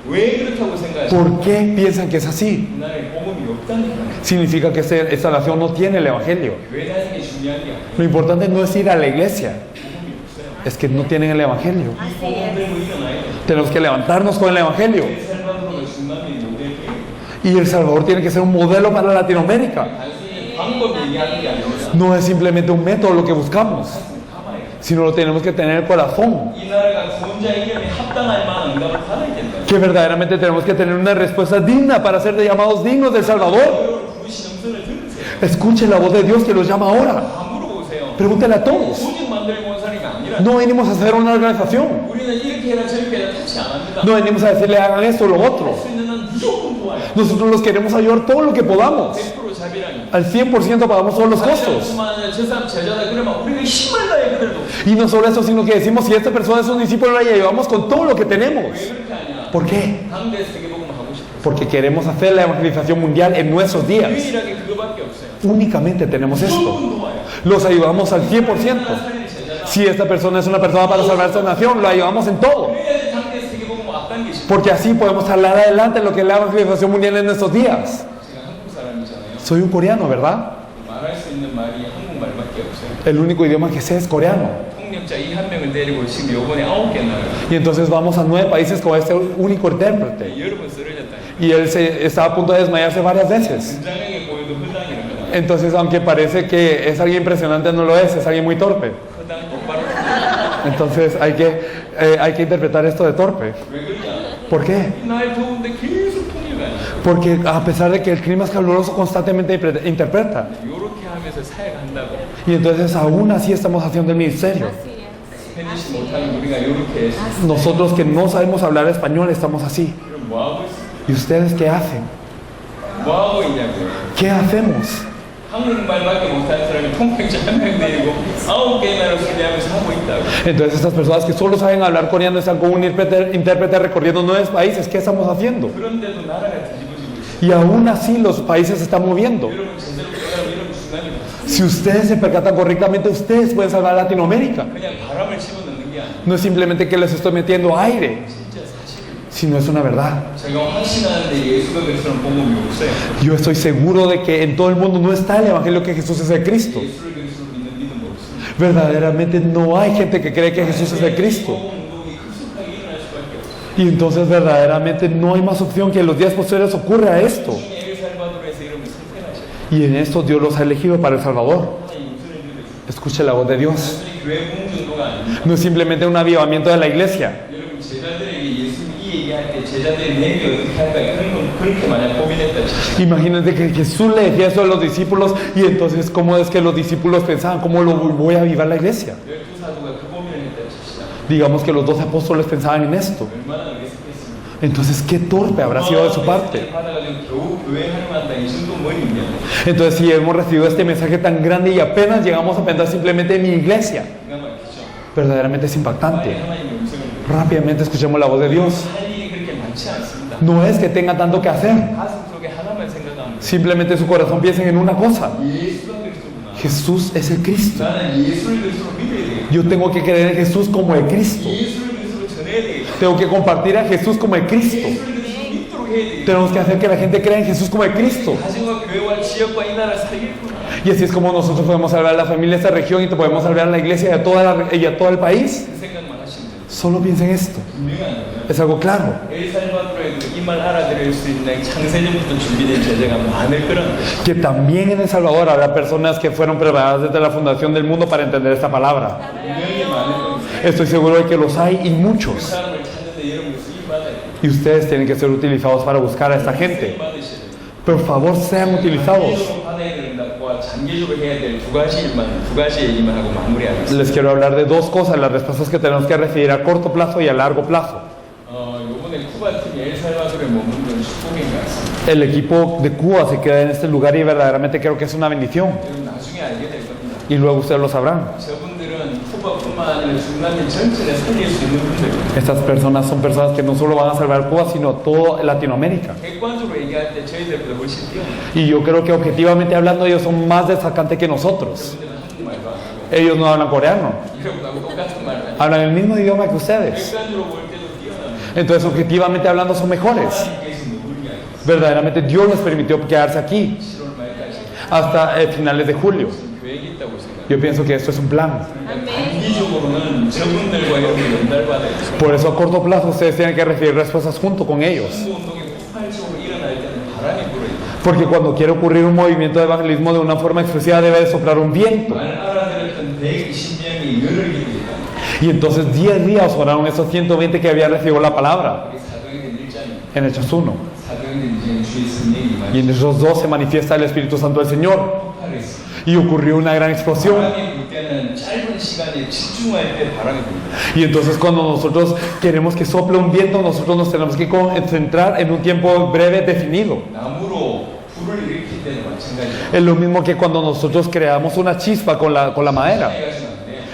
왜 그렇다고 생각하세요? ¿Por qué piensan que es así? 이 나라에 복음이 없다니까. Significa que esta nación no tiene el evangelio. 교회 다니는 게 중요한 게 아니에요. Lo importante no es ir a la iglesia, 복음이 없어요. es que no tienen el evangelio. 이 복음 들고 일어나야 돼요. Tenemos que levantarnos con el evangelio. 엘살바도르가 중남미 모델이에요. Y El Salvador tiene que ser un modelo para Latinoamérica. 단순히 방법 얘기하는 게 아니라 No es simplemente un método lo que buscamos, 담아야 돼요. sino lo tenemos que tener en el corazón. 이 나라가 구원자 이름에 합당할 만한 응답을 받아야 된다. Que verdaderamente tenemos que tener una respuesta digna para ser llamados dignos del Salvador. 여러분 부르신 음성을 들으세요. Escuchen la voz de Dios que los llama ahora. 다 물어보세요. Pregúntenle a todos. 조직 만들고 온 사람이 아니라 No venimos a hacer una organización. 우리는 이렇게 해라 저렇게 해라 터치 안 합니다. No venimos a decirle hagan esto o lo otro. 할 수 있는 한 무조건 도와요. Nosotros los queremos ayudar todo lo que podamos. 100% 자비라니. Al 100% pagamos todos los costos. 뿐만 아니라 저 사람 제자다 그러면 우리가 힘을 다해 그들도. Y no solo eso, sino que decimos, si esta persona es un discípulo, la llevamos con todo lo que tenemos. 왜 그렇게 하냐? ¿Por qué? 당대 세계복음 하고 싶어요. Porque queremos hacer la evangelización mundial en nuestros días. 유일하게 그거밖에 없어요. Únicamente tenemos esto. 무조건 도와요. Los ayudamos al 100%. 살릴 제자다. Si esta persona es una persona para salvar esta nación, lo ayudamos en todo. 그래야지 당대 세계복음 앞당기시고. Porque así podemos hablar adelante en lo que es la evangelización mundial en nuestros días. 제가 한국 사람이잖아요. Soy un coreano, ¿verdad? 말할 수 있는 말이 한국말밖에 없어요. El único idioma que sé es coreano. 통역자 이 한 명을 데리고 지금 요번에 9개 나라요. Y entonces vamos a 9 países con este único intérprete. 여러 번 쓰러졌다. Y él estaba a punto de desmayarse varias veces. 굉장하게 보여도 허당이라는 거다. Entonces, aunque parece que es alguien impresionante, no lo es alguien muy torpe. 허당 똑바로. Entonces hay que interpretar esto de torpe. 왜 그러냐? ¿Por qué? 날 더운데 계속 통일가요. Porque a pesar de que el clima es caluroso, constantemente interpreta. 요렇게 하면서 사역한다고. Y entonces aún así estamos haciendo el ministerio. 스페니시 못하는 우리가 요렇게 해서 Nosotros que no sabemos hablar español estamos así. 그럼 뭐 하고 있어? ¿Y ustedes qué hacen? 뭐 하고 있냐고요? ¿Qué hacemos? 한국말밖에 못하는 사람이 통역자 한 명 데리고 9개 나라 순회하면서 하고 있다고. Entonces estas personas que solo saben hablar coreano están con un intérprete recorriendo 9 países. ¿Qué estamos haciendo? 그런데도 나라가 뒤집어지고 있어요. Y aún así los países se están moviendo. 여러분 제대로 깨달으면 이런 순간이 Si ustedes se percatan correctamente, ustedes pueden salvar Latinoamérica. 그냥 바람을 집어넣는 게 아니에요. No es simplemente que les estoy metiendo aire, 진짜 사실이에요. sino es una verdad. 제가 확신하는데 예수가 그리스도는 복음이 없어요. Yo estoy seguro de que en todo el mundo no está el evangelio que Jesús es el Cristo. 예수를 그리스도로 믿는 믿음 없습니다. Verdaderamente no hay gente que cree que Jesús es el Cristo. 운동이 급속하게 일어날 수밖에 없어요. Y entonces verdaderamente no hay más opción que en los días posteriores ocurra esto. 중에 엘살바도르에서 이름을 선택하셔요. Y en esto Dios los ha elegido para El Salvador. 하나님 목소리를 들으세요. Escuche la voz de Dios. 단순히 교회 공중도가 아닙니다. No es simplemente un avivamiento de la iglesia. 여러분 제자들에게 예수 이 얘기할 때 제자들의 내용이 어떻게 할까 그런 건 그렇게 만약 고민했다 치시죠. Imagínense que Jesús le decía eso a los discípulos y entonces cómo es que los discípulos pensaban, ¿cómo lo voy a avivar la iglesia? 12사도가 그 고민을 했다 치시죠. Digamos que los 12 apóstoles pensaban en esto. 얼마나 어리석겠습니까? Entonces, ¿qué torpe habrá sido de su parte? 받아가지고 겨우 교회 하나만다 이 정도 머리냐. Entonces, si hemos recibido este mensaje tan grande y apenas llegamos a pensar simplemente en mi iglesia, 그가 말이죠. verdaderamente es impactante. 하나님의 음성을 듣고 Rápidamente escuchemos la voz de Dios. 할 일이 그렇게 많지 않습니다. No es que tenga tanto que hacer, 가슴 속에 하나만 생각하면 simplemente su corazón piensen en una cosa: 예수가 그리스도구나. Jesús es el Cristo. 나는 예수를 그리스도로 믿어야 되겠다. Yo tengo que creer en Jesús como el Cristo. 예수를 그리스도로 전해야 되겠다. Tengo que compartir a Jesús como el Cristo. 예수를 그리스도로 믿도록 해야 되겠다. Tenemos que hacer que la gente crea en Jesús como el Cristo. 가정과 교회와 지역과 이 나라 살겠구나. Y así es como nosotros podemos salvar a la familia de esta región y te podemos salvar a la iglesia y a todo el país. 그 생각만 하시면 돼요. Solo piensen esto. 분명한 거죠. Es algo claro. 엘살바도르에도 이 말 알아들을 수 있는 창세전부터 준비된 제자가 많을 거라는 거죠. Que también en El Salvador habrá personas que fueron preparadas desde la fundación del mundo para entender esta palabra. 분명히 많을 겁니다. Estoy seguro de que los hay y 그 muchos. 사람을 찾는데 여러분 쓰임 받아야 돼요. Y ustedes tienen que ser utilizados para buscar a esta gente. 쓰임 받으셔야 돼요. Por favor, sean utilizados. 장기적으로 받아야 되는 것과 장기적으로 해야 될 두 가지 얘기만 하고 마무리하겠습니다. Les quiero hablar de dos cosas, las respuestas que tenemos que recibir a corto plazo y a largo plazo. 이번에 쿠바 팀이 엘살바도르에 머무는 건 축복인 것 같습니다. El equipo de Cuba se queda en este lugar y verdaderamente creo que es una bendición. 여러분 나중에 알게 될 겁니다. Y luego ustedes lo sabrán. 저분들은 쿠바뿐만 아니라 중남미 전체를 살릴 수 있는 분들입니다. Estas personas son personas que no solo van a salvar Cuba, sino toda Latinoamérica. 객관적으로 얘기할 때 저희들보다 훨씬 뛰어납니다. Y yo creo que objetivamente hablando ellos son más destacantes que nosotros. 그분들은 한국말도 안 하고 Ellos no hablan coreano, 여러분하고 똑같은 말을 하고 hablan el mismo idioma que ustedes. 객관적으로 볼 때도 뛰어납니다. Entonces objetivamente hablando son mejores. 하나님께서 누구냐 Verdaderamente Dios les permitió quedarse aquí 7월 말까지 hasta finales de julio. 계획이 있다고 생각합니다. Yo pienso que esto es un plan. 단기적으로는 저분들과 여러분이 연달받아야 돼요. Por eso a corto plazo ustedes tienen que recibir respuestas junto con ellos. 운동이 폭발적으로 일어날 때는 바람이 불어요. Porque cuando quiere ocurrir un movimiento de evangelismo de una forma exclusiva debe de soplar un viento. 말 알아들었던 120명이 열을 기울이다. Y entonces 10 días oraron esos 120 que habían recibido la palabra. 우리 사도행전 1장입니다. En Hechos 1. 사도행전 1장에 주의 성령이 Y en Hechos 2 se manifiesta el Espíritu Santo del Señor. 폭발했어. Y ocurrió una gran explosión. 바람이 불 때는 짧은 시간에 집중할 때 바람이 붑니다. Y entonces cuando nosotros queremos que sople un viento, nosotros nos tenemos que concentrar en un tiempo breve definido. 나무로 불을 일으킬 때는 마찬가지예요. Es lo mismo que cuando nosotros creamos una chispa con la madera.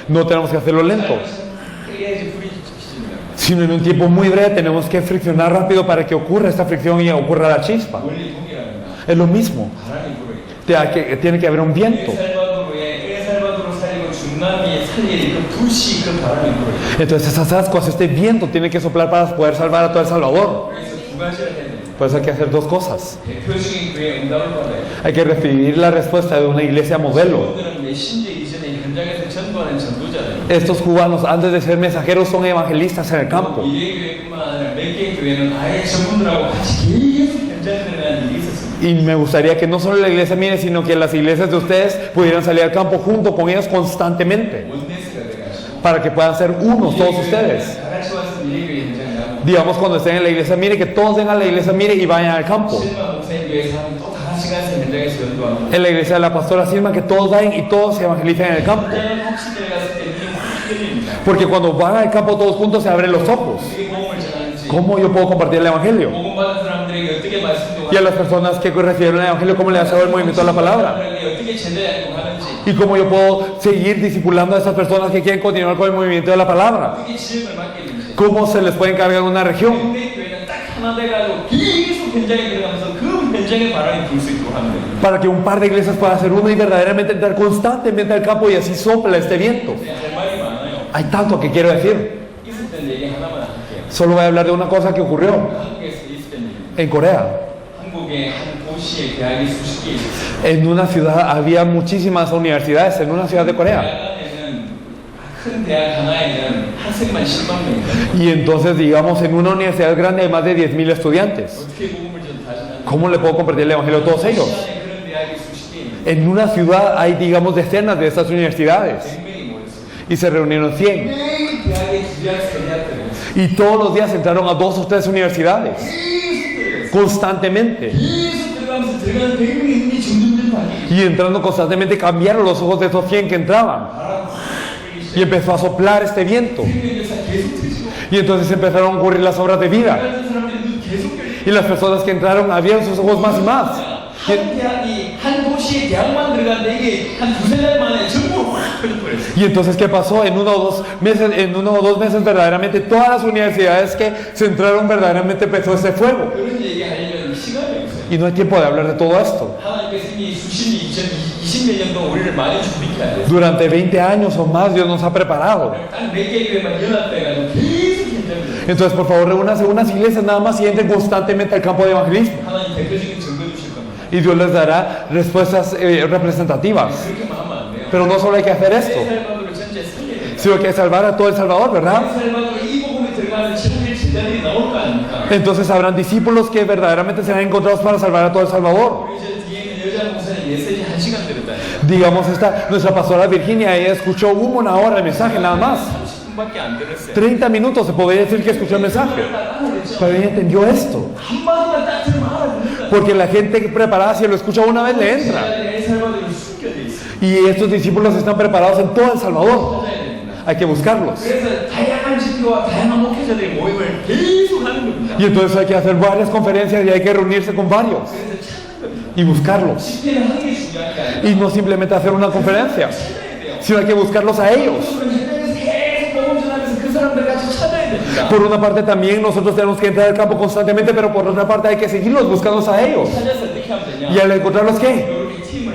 No tenemos que hacerlo lento, 해야지 불이 지집니다. sino en un tiempo muy breve tenemos que friccionar rápido para que ocurra esta fricción y ocurra la chispa. 원리 동일합니다. Es lo mismo. 바람이 불어요. Tiene que haber un viento. 엘살바도르 살리고 중남미에 살릴 그 불씨 그 바람이 불어요. Entonces esas ascuas, este viento tiene que soplar para poder salvar a todo El Salvador. 그래서 두 가지를 해야 돼요. Por eso hay que hacer dos cosas. 대표적인 교회 응답을 받아요. Hay que recibir la respuesta de una iglesia modelo. 그분들은 메신저 이전에 현장에서 전도하는 전도자들. Estos cubanos, antes de ser mensajeros, son evangelistas en el campo. 미래 교회뿐만 아니라 몇 개 교회는 아예 저분들하고 같이 계속 현장에 들어가는 일이 있었습니다. Y me gustaría que no solo la iglesia mire, sino que las iglesias de ustedes pudieran salir al campo junto con ellos constantemente. 원내스가 돼가지고. Para que puedan ser unos todos ustedes. 다 같이 와서 미래 교회 현장에 나가고. Digamos cuando estén en la iglesia mire, que todos vengan a la iglesia mire y vayan al campo. 실만 목사님 교회에서 하면 또 다 같이 가서 현장에서 연도하고. En la iglesia de la pastora Silma, que todos vayan y todos se evangelicen en el campo. 현장에 확신을 갔을 때 눈이 확 열립니다. Porque cuando van al campo todos juntos se abren los ojos. 어떻게 복음을 전하는지. ¿Cómo yo puedo compartir el evangelio? 복음 받은 사람들에게 어떻게 말씀도 Y a las personas que recibieron el evangelio, ¿cómo le hace el movimiento de la palabra? 어떻게 제대 행동하는지. Y cómo yo puedo seguir discipulando a esas personas que quieren continuar con el movimiento de la palabra. 어떻게 지역을 맡기는지. ¿Cómo se les puede encargar una región? 국내 교회는 딱 하나 돼가지고 계속 현장에 들어가면서 그 현장의 바람이 불 수 있도록 하는 거예요. Para que un par de iglesias pueda ser uno y verdaderamente entrar constantemente al campo y así sopla este viento. 할 말이 많아요. Hay tanto que quiero decir. 있었던 얘기 하나만 할게요. Solo voy a hablar de una cosa que ocurrió 한국에서 있었던 일. en Corea. 한국의 한 도시에 대학이 수십 개 있었어요. En una ciudad había muchísimas universidades, en una ciudad de Corea. 대학 안에는 큰 대학 하나에는 학생만 10만 명이거든요. Y entonces, digamos, en una universidad grande hay más de 10.000 estudiantes. 어떻게 복음을 전하시나요? ¿Cómo le puedo compartir el evangelio a todos ellos? 시간에 그런 대학이 수십 개 있는데 En una ciudad hay, digamos, decenas de estas universidades. 100명이 모였어요. Y se reunieron 100. 매일 대학에 두 대학, 세 대학 들어갔어요. Y todos los días entraron a 2 o 3 universidades. 계속 들어갔어요. Constantemente. 계속 들어가면서 들어가는 100명의 눈이 점점 바뀌기. Y entrando constantemente cambiaron los ojos de esos 100 que entraban. 바람 확 불기 Y empezó a soplar este viento. 생명에서 계속 트지고. Y entonces empezaron a ocurrir las obras de vida. 들어가는 사람들이 눈 계속 열리고. Y las personas que entraron abrieron sus ojos más y más. 한 대학이 한 도시에 대학만 들어갔는데 이게 한 두세 달 만에 전부 확 펴져버렸어요. Y entonces, ¿qué pasó? En 1 o 2 meses, verdaderamente todas las universidades que se entraron, verdaderamente empezó ese fuego. 그런 얘기 하려면 시간이 없어요. Y no hay tiempo de hablar de todo esto. 하나님께서 이미 수십 20몇 년 동안 우리를 많이 준비해야 돼요. Durante 20 años o más, Dios nos ha preparado. 딱 몇 개 교회만 연합돼가지고 계속 현장을. Entonces, por favor, reúnanse unas iglesias nada más y entren constantemente al campo de evangelismo. 하나님 대표적인 증거 주실 겁니다. Y Dios les dará respuestas representativas. 그렇게만 하면 안 돼요. Pero no solo hay que hacer esto, 엘살바도르 전체 살려야 돼요. sino que hay que salvar a todo El Salvador, ¿verdad? 엘살바도르 이 들어가는 천국의 제자들이 나올 거 아닙니까? Entonces habrán discípulos que verdaderamente serán encontrados para salvar a todo El Salvador. 우리 이제 뒤에 있는 여자 목사님 메시지 1시간 들었다니까. Digamos, nuestra pastora Virginia, ella escuchó 1 hora el mensaje nada más. 30분밖에 안 들었어요. 30 minutos se podría decir que escuchó el mensaje. Pero ella entendió esto. 한마디만 딱 들으면 알아듣는다. Porque la gente preparada, si lo escucha una vez, le entra. 제자들이 엘살바도르에 숨겨져 있어요. Y estos discípulos están preparados en todo El Salvador. 찾아야 됩니다. Hay que buscarlos. 그래서 다양한 집회와 다양한 목회자들의 모임을 계속 하는 겁니다. Y entonces hay que hacer varias conferencias y hay que reunirse con varios 그래서 찾는 겁니다. y buscarlos. 집회는 하는 게 중요한 게 아니라 Y no simplemente hacer una conferencia, 찾아야 돼요. sino hay que buscarlos a ellos. 그런 현장에서 계속 복음 전하면서 그 사람들 같이 찾아야 됩니다. Por una parte también nosotros tenemos que entrar al campo constantemente, pero por otra parte hay que seguirlos buscándolos a ellos. 찾아서 어떻게 하면 되냐? Y al encontrarlos, ¿qué? 여러분이 팀을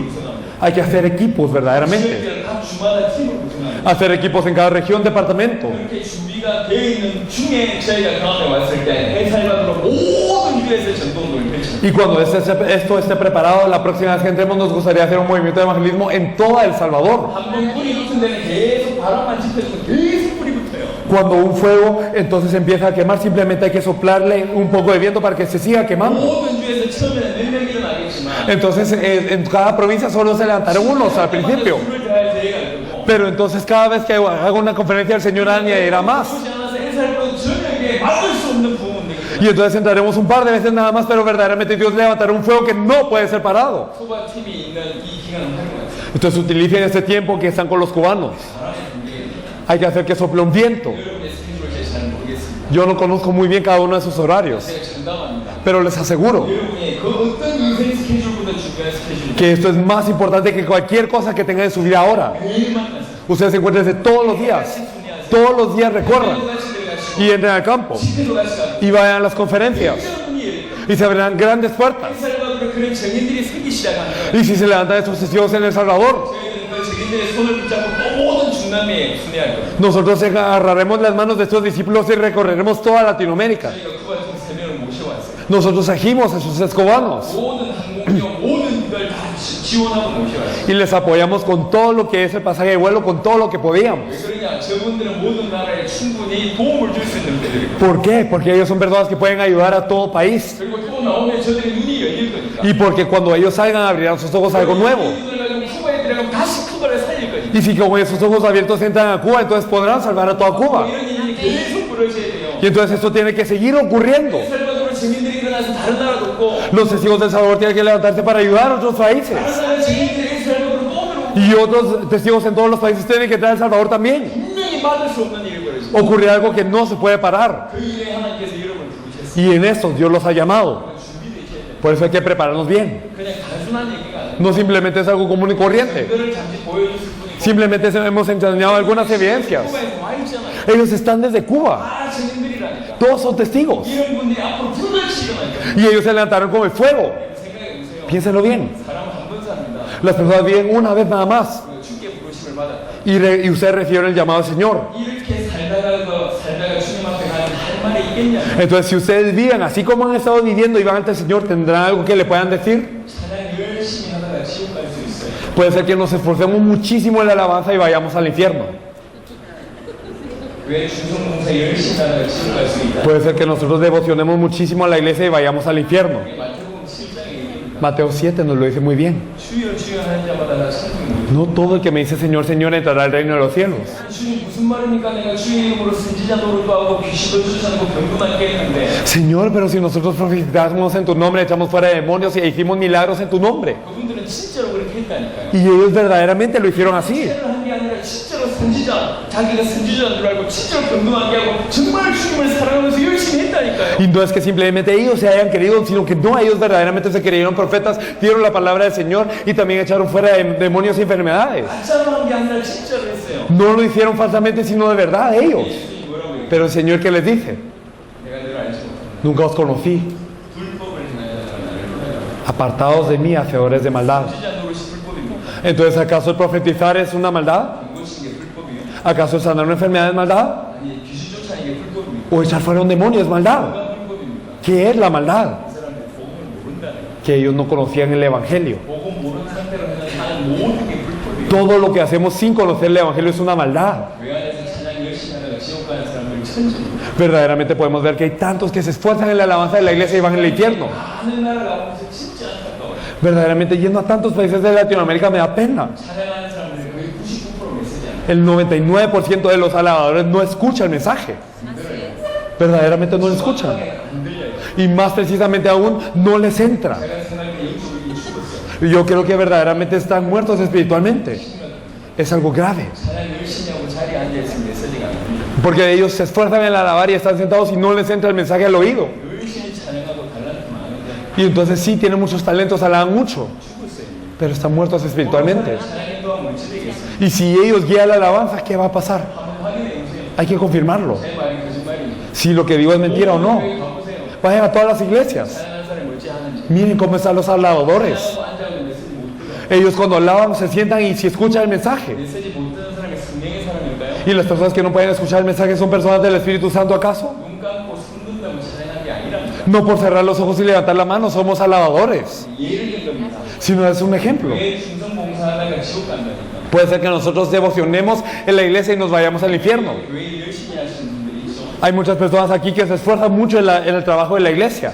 구성합니다. Hay que hacer equipos verdaderamente. 지역별 각 주마다 팀을 구성합니다. Hacer equipos en cada región, departamento. 그렇게 준비가 되어 있는 중에 저희가 경험에 왔을 때 엘살바도르 모든 교회에서 전도운동을 펼칩니다. Y cuando esto esté preparado, la próxima vez que entremos nos gustaría hacer un movimiento de evangelismo en todo El Salvador. 한번 불이 붙은 데는 계속 바람만 짚혀주면 계속 불이 붙어요. Cuando un fuego entonces empieza a quemar, simplemente hay que soplarle un poco de viento para que se siga quemando. 모든 주에서 처음에는 몇 명이 일어나겠지만 Entonces en cada provincia solo se levantaron unos al principio. 불을 대할 대회가 되고 Pero entonces cada vez que haga una conferencia el Señor añadirá más. 그러지 않아서 엘살바도르 전역에 막을 수 없는 부흥 되거든요. Y entonces entraremos un par de veces nada más, pero verdaderamente Dios levantará un fuego que no puede ser parado. 소바팀이 있는 이 기간을 활용하세요. Entonces utilicen este tiempo que están con los cubanos. 바람의 분위기. Hay que hacer que sople un viento. 여러분의 스케줄을 제가 잘 모르겠습니다. Yo no conozco muy bien cada uno de sus horarios, 제가 장담합니다. pero les aseguro 여러분이 그 어떤 인생 스케줄보다 중요한 스케줄 que esto es más importante que cualquier cosa que tengan en su vida ahora. 매일 만나세요. Ustedes se encuentran todos los días recorran 같이 들어가시고 y entren al campo 집회도 같이 가고 y vayan a las conferencias 이런 분이 열릴 겁니다. y se abrirán grandes puertas. 엘살바도르 그런 정인들이 생기기 시작하면 Y si se levantan estos testigos en El Salvador, 저희들은 그 정인들의 손을 붙잡고 또 모든 중남미에 순회할 겁니다. nosotros agarraremos las manos de estos discípulos y recorreremos toda Latinoamérica. 저희가 쿠바팀 3명을 모셔왔어요. Nosotros trajimos a esos escobanos 모든 항공료 모든 걸 다 지원하고 모셔왔어요. y les apoyamos con todo lo que es el pasaje de vuelo, con todo lo que podíamos. 왜 그러냐? 저분들은 모든 나라에 충분히 도움을 줄 수 있는 분들이고 ¿Por qué? Porque ellos son personas que pueden ayudar a todo país. 그리고 또 나오면 저들의 눈이 열릴 거니까. Y porque cuando ellos salgan abrirán sus ojos a algo nuevo. 이들을 가지고 쿠바에 들어가면 다시 쿠바를 살릴 거니까. Y si con esos ojos abiertos entran a Cuba, entonces podrán salvar a toda Cuba. 이런 일이 계속 벌어져야 돼요. Y entonces esto tiene que seguir ocurriendo. 엘살바도르 증인들이 일어나서 다른 나라 돕고 Los testigos del Salvador tienen que levantarse para ayudar a otros países. 다른 나라 증인들이 엘살바도르 또 들어오고 Y otros testigos en todos los países tienen que entrar a El Salvador también. 분명히 막을 수 없는 일이 벌어져요. Ocurrirá algo que no se puede parar. 그 일에 하나님께서 여러분을 부르셨어요. Y en esto Dios los ha llamado. 준비되셔야 돼요. Por eso hay que prepararnos bien. 그냥 단순한 얘기가 아니에요. No simplemente es algo común y corriente. 그거를 잠시 보여줬을 뿐이고 Simplemente hemos enseñado algunas evidencias. 쿠바에서 와 있잖아요. Ellos están desde Cuba. 다 증인들이라니까. Todos son testigos. 이런 분들이 앞으로 불같이 일어날 거예요. Y ellos se levantaron como el fuego. 생각해 보세요. Piénsenlo bien. 사람은 한 번 삽니다. Las personas viven una vez nada más. 주께 부르심을 받았다. Y ustedes recibieron el llamado del Señor. 이렇게 살다가 주님 앞에 가면 할 말이 있겠냐? Entonces, si ustedes viven así como han estado viviendo y van ante el Señor, ¿tendrán algo que le puedan decir? 찬양 열심히 하다가 지옥 갈 수 있어요. Puede ser que nos esforcemos muchísimo en la alabanza y vayamos al infierno. 왜 중성봉사 열심히 하다가 지옥 갈 수 있다? Puede ser que nosotros devocionemos muchísimo a la iglesia y vayamos al infierno. 마태복음 7장에 얘기합니다. Mateo 7 nos lo dice muy bien. 주여 주여 하는 자마다 나 천국에 못 No todo el que me dice Señor, Señor entrará al reino de los cielos. 주님 무슨 말입니까? 내가 주의 이름으로 선지자 노릇도 하고 귀신도 쫓아내고 병도 낫게 했는데 Señor, pero si nosotros profetizamos en tu nombre, echamos fuera demonios y hicimos milagros en tu nombre. 그분들은 진짜로 그렇게 했다니까요. Y ellos verdaderamente lo hicieron así. 실제로 한 게 아니라 진짜로 선지자 자기가 선지자인 줄 알고 진짜로 병도 낫게 하고 정말 주님을 사랑하면서 열심히 했다니까요. Y no es que simplemente ellos se hayan querido, sino que no, ellos verdaderamente se creyeron profetas, dieron la palabra del Señor y también echaron fuera demonios y enfermedades. 가짜로 한 게 아니라 진짜로 했어요. No lo hicieron falsamente, sino de verdad ellos. 예수님이 뭐라고 얘기해요? Pero el Señor, ¿qué les dice? 내가 너를 알지 못한다. Nunca os conocí. 불법을 행하여라 나를 Apartados de mí, hacedores de maldad. 선지자 노릇이 불법입니까? Entonces, ¿acaso el profetizar es una maldad? 그것이 게 불법이에요? ¿Acaso el sanar una enfermedad es maldad? 아니 귀신 쫓아내는 게 불법입니까? ¿O echar fuera un demonio es maldad? 뭐가 불법입니까? ¿Qué es la maldad? 이 사람들 복음을 모른다는 거예요. Que ellos no conocían el Evangelio. 복음 모르는 상태로 하는 모든 게 불법이에요. Todo lo que hacemos sin conocer el Evangelio es una maldad. 외안에서 찬양 열심히 하다가 지옥 가는 사람들 천지입니다. Verdaderamente podemos ver que hay tantos que se esfuerzan en la alabanza de la iglesia y van al infierno. 많은 나라 가운데서 진짜 안타까워요. Verdaderamente yendo a tantos países de Latinoamérica me da pena. 찬양하는 사람들이 거의 99% 메시지 안 돼요. El 99% de los alabadores no escucha el mensaje. Verdaderamente no lo escuchan. 안 들려요. Y más precisamente aún, no les entra. 제가 생각할 때 영적이 죽었어요. Y yo creo que verdaderamente están muertos espiritualmente. Es algo grave. 찬양 열심히 하고 자리에 앉아있으면 메시지가 안 들려요. Porque ellos se esfuerzan en alabar y están sentados y no les entra el mensaje al oído. 열심히 찬양하고 달란트 많은데 Y entonces sí, tienen muchos talentos, alaban mucho, 죽었어요. pero están muertos espiritualmente. 찬양 인도하면 어찌 되겠어요? Y si ellos guían la alabanza, ¿qué va a pasar? 한번 확인해 보세요. Hay que confirmarlo. 제 말이 거짓말입니다. Si lo que digo es mentira o no. 여기 가보세요. Vayan a todas las iglesias. 찬양하는 사람이 어찌 하는지. Miren cómo están los alabadores. 찬양하고 앉아있는 메시지 못 들어요. Ellos cuando alaban se sientan y si escuchan el mensaje. 메시지 못 듣는 사람이 성령의 사람일까요? Y las personas que no pueden escuchar el mensaje son personas del Espíritu Santo, ¿acaso? 눈 감고 손 든다고 찬양한 게 아니랍니다. No por cerrar los ojos y levantar la mano somos alabadores, 예를 든 겁니다. sino es un ejemplo. 왜 충성 봉사하다가 지옥 간다니까? Puede ser que nosotros devocionemos en la iglesia y nos vayamos al infierno. 왜 열심히 하시는 분들이 있죠? Hay muchas personas aquí que se esfuerzan mucho en el trabajo de la iglesia.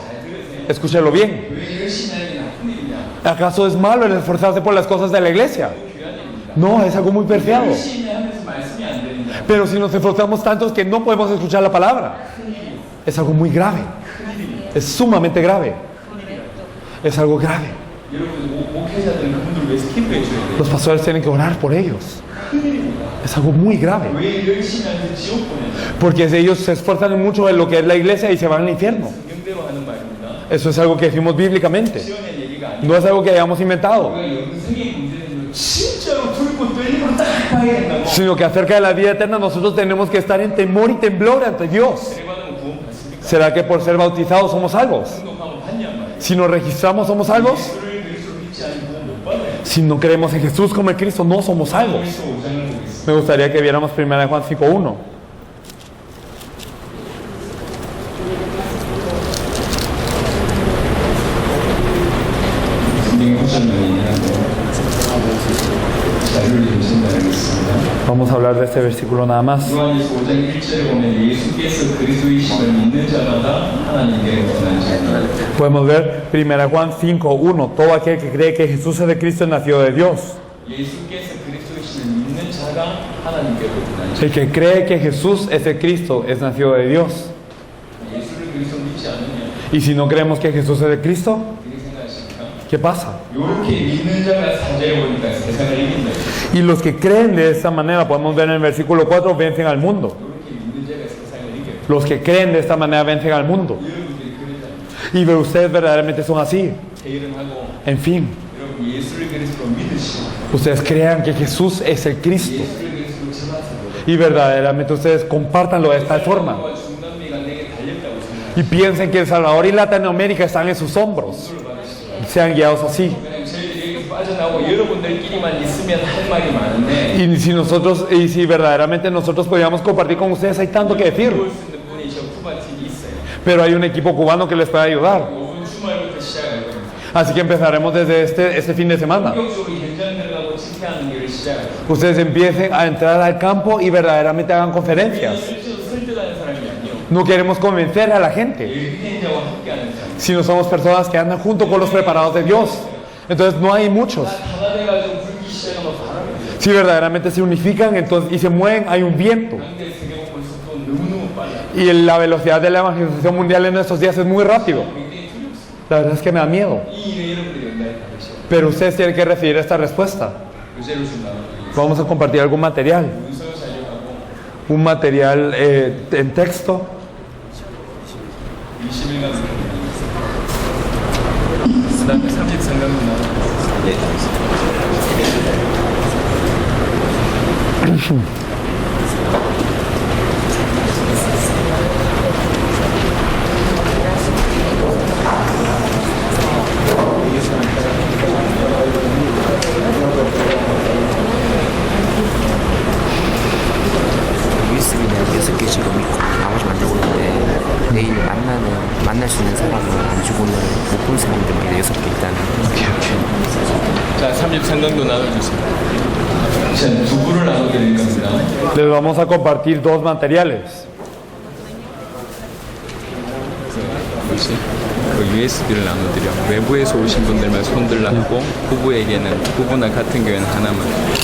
Escúchelo bien. 왜 열심히 하는 게 나쁜 일이냐? ¿Acaso es malo el esforzarse por las cosas de la iglesia? 귀한 일입니다. No, es algo muy preciado. 열심히 하면서 말씀이 안 들린다. Pero si nos esforzamos tanto es que no podemos escuchar la palabra. Es algo muy grave. Es sumamente grave. Es algo grave. 여러분 목회자들은 그분들 왜 기도해 줘야 돼요? Los pastores tienen que orar por ellos. Es algo muy grave. 왜 열심히 하면서 지옥 보내냐? Porque ellos se esfuerzan mucho en lo que es la iglesia y se van al infierno. 성경대로 하는 말입니다. Eso es algo que decimos bíblicamente. 지어낸 얘기가 아니고 No es algo que hayamos inventado. 우리가 영생의 문제는 진짜로 들고 떨리고 딱 봐야 된다고. Sino que acerca de la vida eterna nosotros tenemos que estar en temor y temblor ante Dios. 세례받으면 구원 받습니까? ¿Será que por ser bautizados somos salvos? 등록하면 받냔 말이에요. Si nos registramos somos salvos? 예수를 그리스도로 믿지 않으면 구원 못 받아요. Si no creemos en Jesús como en Cristo no somos salvos. 그래서 5장을 보겠습니다. Me gustaría que viéramos 1 Juan 5:1. 성경의 호전문이 하고 자료를 좀 전달하겠습니다. Vamos a hablar de este versículo nada más. 요한일서 5장 1절에 보면 예수께서 그리스도이심을 믿는 자마다 하나님께 거듭난 자입니다. Podemos ver 1 Juan 5:1. Todo aquel que cree que Jesús es de Cristo es nacido de Dios. 예수께서 그리스도이심을 믿는 자가 하나님께 거듭난 자. El que cree que Jesús es de Cristo es nacido de Dios. 예수를 그리스도 믿지 않으면 Y si no creemos que Jesús es de Cristo, 어떻게 생각하십니까? ¿qué pasa? 이렇게 믿는 자가 4절에 보니까 세상을 이긴다. Y los que creen de esta manera, podemos ver en el versículo 4, vencen al mundo. 이렇게 믿는 자가 세상을 이겨요. Los que creen de esta manera vencen al mundo. 여러분들이 그랬잖아요. Y ustedes verdaderamente son así. 회의를하고 En fin, 여러분 예수를 그리스도로 믿으시고 ustedes crean que Jesús es el Cristo. 예수를 그리스도로 전하세요. Y verdaderamente ustedes compártanlo de esta forma. 중남미가 내게 달렸다고 생각해요. Y piensen que El Salvador y Latinoamérica están en sus hombros. Sean guiados así. 그냥 저희들이 여기서 빠져나오고 여러분들끼리만 있으면 할 말이 많은데 Y si verdaderamente nosotros podíamos compartir con ustedes, hay tanto que decir. 도울 수 있는 분이 저 쿠바팀이 있어요. Pero hay un equipo cubano que les puede ayudar. 오늘 주말부터 시작할 겁니다. Así que empezaremos desde este fin de semana. 본격적으로 현장 들어가고 집회하는 일을 시작할 거예요. Ustedes empiecen a entrar al campo y verdaderamente hagan conferencias. 설득하는 사람이 아니에요. No queremos convencer a la gente, 일행자와 함께하는 사람. sino somos personas que andan junto con los preparados de Dios. Entonces no hay muchos. 하나 돼가지고 불기 시작하면 바람이 돼요. Si verdaderamente se unifican entonces, y se mueven, hay un viento. 한국의 세계가 벌써 또 너무너무 빨라요. Y la velocidad de la evangelización mundial en estos días es muy rápido. 굉장히 두렵습니다. La verdad es que me da miedo. 이 일에 여러분들이 연락이 받으셔야 Pero ustedes tienen que recibir esta respuesta. 요새로 좀 나눠드리겠습니다. Vamos a compartir algún material. 문서 자료하고 Un material en texto. 20일간 그 다음에 33강도 나눠드리겠습니다. USB는 6개 지금 있고 나머지 만들고 있는데 내일 만날 수 있는 사람은 안 주고는 못 본 사람들만 6개 일단 자, 33강도 나눠주세요. 자, 두 부를 나눠드릴 겁니다. Les vamos a compartir dos materiales. 것이 그 USB를 나눠드려. 외부에서 오신 분들만 손들 놨고 부부나 같은 교회는 하나만.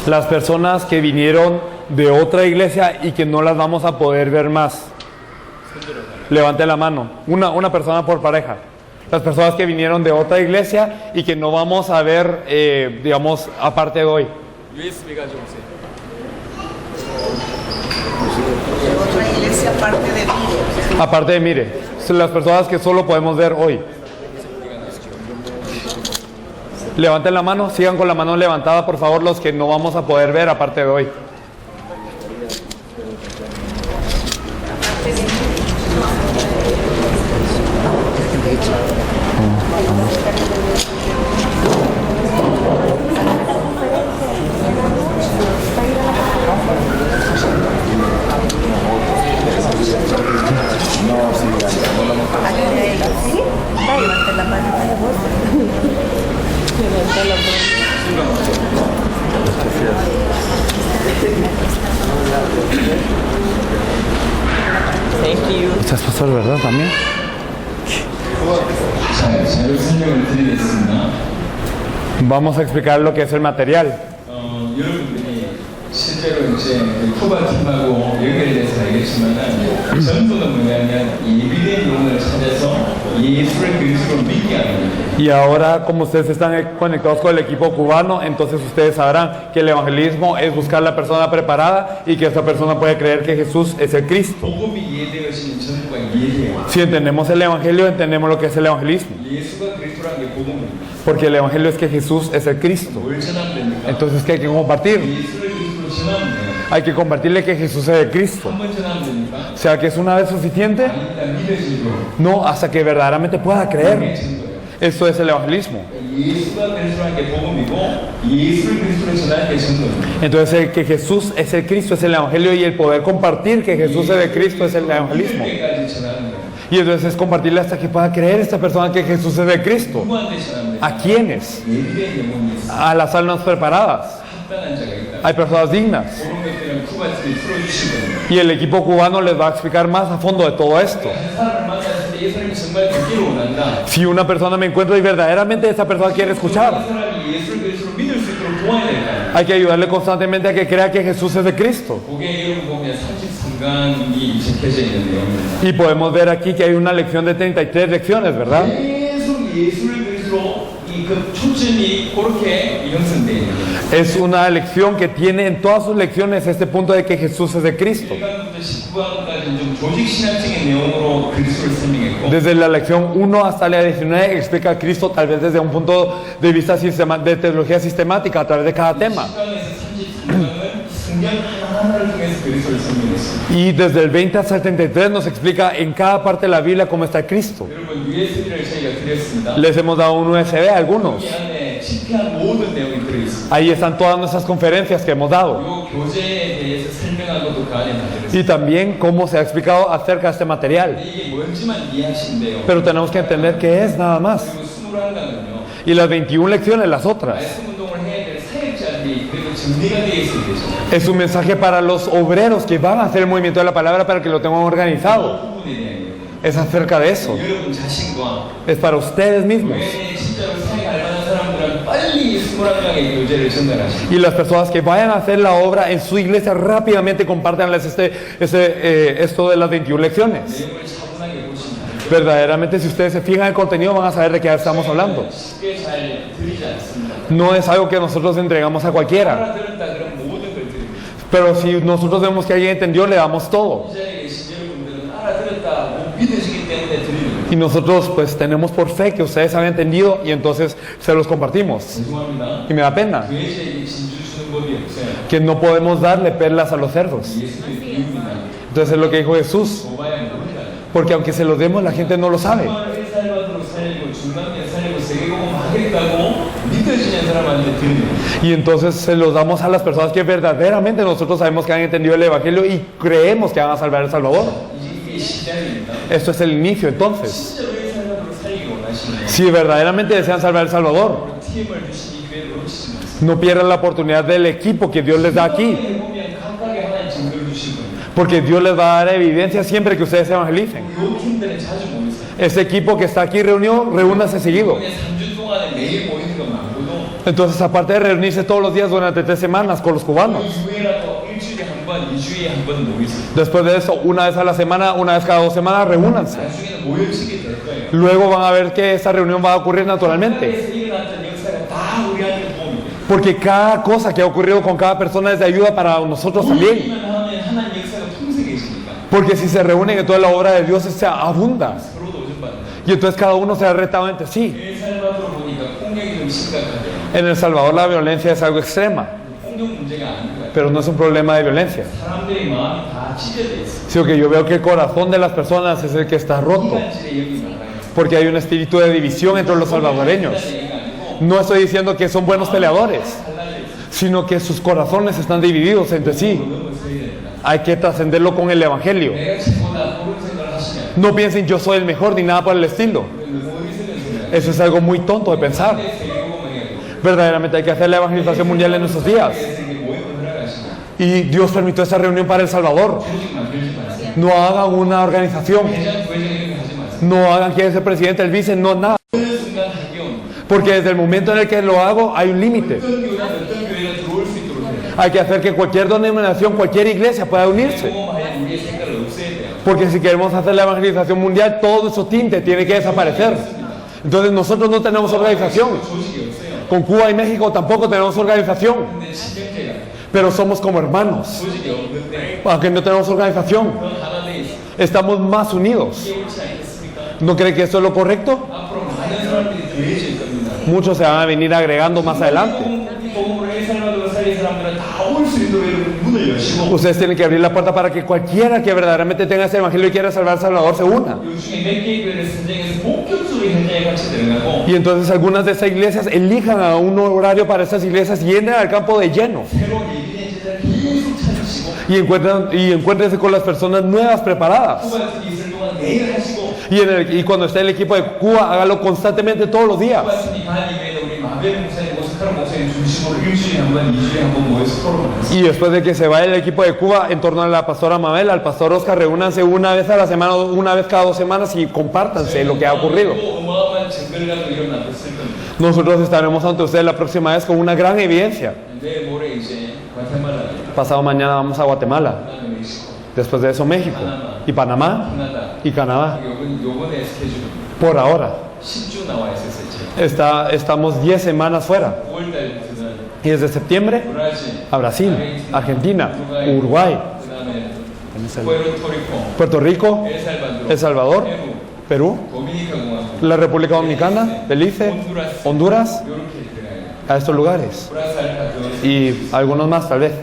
Las personas que vinieron de otra iglesia y que no las vamos a poder ver más. Levante la mano. Una persona por pareja. Las personas que vinieron de otra iglesia y que no vamos a ver, digamos, aparte de hoy. USB 가져오세요. Otra iglesia aparte de mí. Aparte de mire, son las personas que solo podemos ver hoy. Levanten la mano, sigan con la mano levantada, por favor, los que no vamos a poder ver aparte de hoy. Levante la mano. Usted es pastor, ¿verdad? También. 자, 자료 설명을 드리겠습니다. Vamos a explicar lo que es el material. 여러분들이 실제로 이제 쿠바 팀하고 연결돼서 알겠지만 전도는 뭐냐면 예비된 용어를 찾아서 예수를 그리스도로 믿게 하는 거예요. Y ahora, como ustedes están conectados con el equipo cubano, entonces ustedes sabrán que el evangelismo es buscar la persona preparada y que esa persona puede creer que Jesús es el Cristo. 복음이 이해되어지는 전부가 이해돼요. Si entendemos el evangelio, entendemos lo que es el evangelismo. 예수가 그리스도라는 게 복음입니다. Porque el evangelio es que Jesús es el Cristo. 뭘 전하면 됩니까? Entonces, ¿qué hay que compartir? 예수를 그리스도로 전하면 돼요. Hay que compartirle que Jesús es el Cristo. 한 번 전하면 됩니까? O sea, que es una vez suficiente. 아닙니다. 믿어지도록. No, hasta que verdaderamente pueda 그게 creer. 전도예요. Eso es el evangelismo. 예수가 그리스도라는 게 복음이고 예수를 그리스도로 전하는 게 전도입니다. Entonces, el que Jesús es el Cristo es el evangelio y el poder compartir que Jesús es el Cristo es el evangelismo. 때까지 전하는 거예요. Y entonces es compartirle hasta que pueda creer esta persona que Jesús es el Cristo. 누구한테 전하면 돼요? ¿A quiénes? 예비된 영혼이 있어. A las almas preparadas. 합당한 자가 있다. Hay personas dignas. 그런 것들은 쿠바팀이 풀어주시거든요. Y el equipo cubano les va a explicar más a fondo de todo esto. 한 사람을 만났을 때 이 사람이 정말 듣기를 원한다. Si una persona me encuentra y verdaderamente esa persona quiere 그 escuchar, 사람이 예수를 그리스도로 믿을 수 있도록 도와야 될까요? hay que ayudarle constantemente a que crea que Jesús es el Cristo. 그게 여러분 보면 33강이 적혀져 있는 내용입니다. Y podemos ver aquí que hay una lección de 33 lecciones, ¿verdad? 계속 예수를 그리스도로 그 초점이 그렇게 형성되어 있는 거예요. Es una lección que tiene en todas sus lecciones este punto de que Jesús es el Cristo. 1강부터 19강까지 좀 조직신학적인 내용으로 그리스도를 설명했고 Desde la lección 1 hasta la 19 explica a Cristo tal vez desde un punto de vista de teología sistemática a través de cada tema. 10강에서 33강은 성경 하나하나를 통해서 그리스도를 설명했습니다. Y desde el 20 hasta el 33 nos explica en cada parte de la Biblia cómo está Cristo. 여러분 USB를 저희가 드렸습니다. Les hemos dado un USB a algunos. 이 안에 집회한 모든 내용이 들어있습니다. Ahí están todas nuestras conferencias que hemos dado. 요 교제에 대해서 설명한 것도 그 안에 다 들어있습니다. Y también cómo se ha explicado acerca de este material. 근데 이게 뭔지만 이해하시면 돼요. Pero tenemos que entender qué es nada más. 그리고 21강은요. Y las 21 lecciones, las otras, 말씀 운동을 해야 될 사역자들이 그래도 정리가 되어 있어야 되잖아요. es un mensaje para los obreros que van a hacer el movimiento de la palabra para que lo tengan organizado. 그 부분에 대한 얘기예요. Es acerca de eso. 여러분 자신과 Es para ustedes mismos. 교회에 진짜로 사역할 만한 사람들은 빨리 21강의 교제를 전달하시고 Y las personas que vayan a hacer la obra en su iglesia rápidamente compártanles esto de las 21 lecciones. 내용을 차분하게 보시면 Verdaderamente, si ustedes se fijan en el contenido, van a saber de qué estamos hablando. 쉽게 잘 드리지 않습니다. No es algo que nosotros entregamos a cualquiera. 알아들었다 그러면 모든 걸 드립니다. Pero si nosotros vemos que alguien entendió, le damos todo. 이 자리에 계신 여러분들은 알아들었다 못 믿으시기 때문에 드리는 거예요. Y nosotros pues tenemos por fe que ustedes han entendido y entonces se los compartimos. 죄송합니다. Y me da pena 교회에 진주 주는 법이 없어요. que no podemos darle perlas a los cerdos. 예수의 비유입니다. Entonces es lo que dijo Jesús. 고봐야 모른다. Porque aunque se los demos, la gente no lo sabe. 정말 엘살바도로 살고 중남미에 살고 세계복음 하겠다고 믿어지는 사람한테 드리는 거예요. Y entonces se los damos a las personas que verdaderamente nosotros sabemos que han entendido el Evangelio y creemos que van a salvar a El Salvador. 이게 시작입니다. Esto es el inicio entonces. 진짜로 엘살바도로 살기 원하시는 Si verdaderamente desean salvar a El Salvador, TM을 주신 이 교회를 놓치지 마세요. no pierdan la oportunidad del equipo que Dios les da aquí. 이번에 보면 각각의 하나의 증거를 주신 거예요. Porque Dios les va a dar evidencia siempre que ustedes se evangelicen. 요 팀들은 자주 모이세요. Ese equipo que está aquí reunido, reúnase seguido. 이번에 3주 동안에 매일 모이는 것 말고도 Entonces, aparte de reunirse todos los días durante 3 semanas con los cubanos, 그 이후에라도 일주일에 한 번, 2주에 한 번 모이세요. después de eso, una vez a la semana, una vez cada 2 semanas, reúnanse. 나중에는 모여지게 될 거예요. Luego van a ver que esa reunión va a ocurrir naturalmente. 하나님께서 일어났던 역사가 다 우리한테 도움이 돼요. Porque cada cosa que ha ocurrido con cada persona es de ayuda para nosotros también. 모이기만 하면 하나님 역사가 풍성해 계시니까 Porque si se reúnen, entonces la obra de Dios se abunda. 서로 도전받는 거예요. Y entonces cada uno será retado entre sí. 엘살바도르 보니까 폭력이 좀 심각하대요. En El Salvador la violencia es algo extrema, 폭력 문제가 아닌 거예요. pero no es un problema de violencia. 사람들의 마음이 다 찢어져 있어요. Sino que yo veo que el corazón de las personas es el que está roto. 이간질의 영이 많아요. Porque hay un espíritu de división entre los salvadoreños. 얘기가 아니고 No estoy diciendo que son buenos peleadores, 달라져 있어요. sino que sus corazones están divididos entre sí. 너무 서야 됩니다. Hay que trascenderlo con el Evangelio. 내가 최고다 그런 생각을 하시면 No piensen yo soy el mejor ni nada por el estilo. 너무 어리석은 생각이에요. Eso es algo muy tonto de pensar. 세계복음을 Verdaderamente hay que hacer la evangelización mundial en nuestros días. 세계 모임을 허락하시고 Y Dios permitió esa reunión para El Salvador. 조직 만들지 마세요. No hagan una organización. 회장, 부회장 이런 거 하지 마세요. No hagan quién es el presidente, el vice, no nada. 어느 순간 하기 온 Porque desde el momento en el que lo hago hay un límite. 어떤 교회나 어떤 교회가 들어올 수 있도록 해요. Hay que hacer que cualquier denominación, cualquier iglesia pueda unirse. 복음하여 우리의 색깔을 없애야 돼요. Porque si queremos hacer la evangelización mundial, todo su tinte tiene que desaparecer. Entonces nosotros no tenemos organización. 조직이 없어요. Con Cuba y México tampoco tenemos organización. 근데 친형제가 Pero somos como hermanos. 조직이 없는데 Aunque no tenemos organización, 그건 하나 돼 있어요. estamos más unidos. 이게 옳지 않겠습니까? ¿No creen que esto es lo correcto? 앞으로 많은 사람들이 더해질 겁니다. Muchos se van a venir agregando más adelante. 복음으로 엘살바도르 살릴 사람들은 다 올 수 있도록 여러분 문을 여시고 Ustedes tienen que abrir la puerta para que cualquiera que verdaderamente tenga ese evangelio y quiera salvar a Salvador se una. 요즘에 몇 개의 교회를 선정해서 본격적으로 현장에 같이 들어가고 Y entonces algunas de esas iglesias elijan a un horario para esas iglesias y entren al campo de lleno. 새로운 예비된 제자를 계속 찾으시고 Y encuéntrense con las personas nuevas preparadas. 쿠바 같은 데 있을 동안 매일 하시고 Y cuando esté el equipo de Cuba, hágalo constantemente todos los días. 쿠바 같은 데 가는 이후에는 우리 마벨 목사님, 오스카르 목사님 중심으로 일주일에 한 번, 2주에 한 번 모여서 토론을 했어요. Y después de que se vaya el equipo de Cuba, en torno a la pastora Mabel, al pastor Oscar, reúnanse una vez a la semana, una vez cada 2 semanas y compártanse lo que ha ocurrido. 또 어마어마한 증거가 일어났을 겁니다. Nosotros estaremos ante ustedes la próxima vez con una gran evidencia. 내일 모레 이제 과테말라, Pasado mañana vamos a Guatemala, 그다음에 멕시코, después de eso México, y Panamá, 캐나다. y Canadá. 요번에 스케줄 Por ahora, 10주 나와 있었어요. estamos 10 semanas fuera. 5월달부터는 Y desde septiembre 브라질, a Brasil, Argentina, Uruguay, 그다음에 푸에르토리코, Puerto Rico, 엘살바도르, El Salvador, 페루, Perú, 도미니카 공화국, la República Dominicana, Belice, Honduras, 이렇게 들어가요. a estos lugares. 브라스 알파도 Y algunos más tal vez.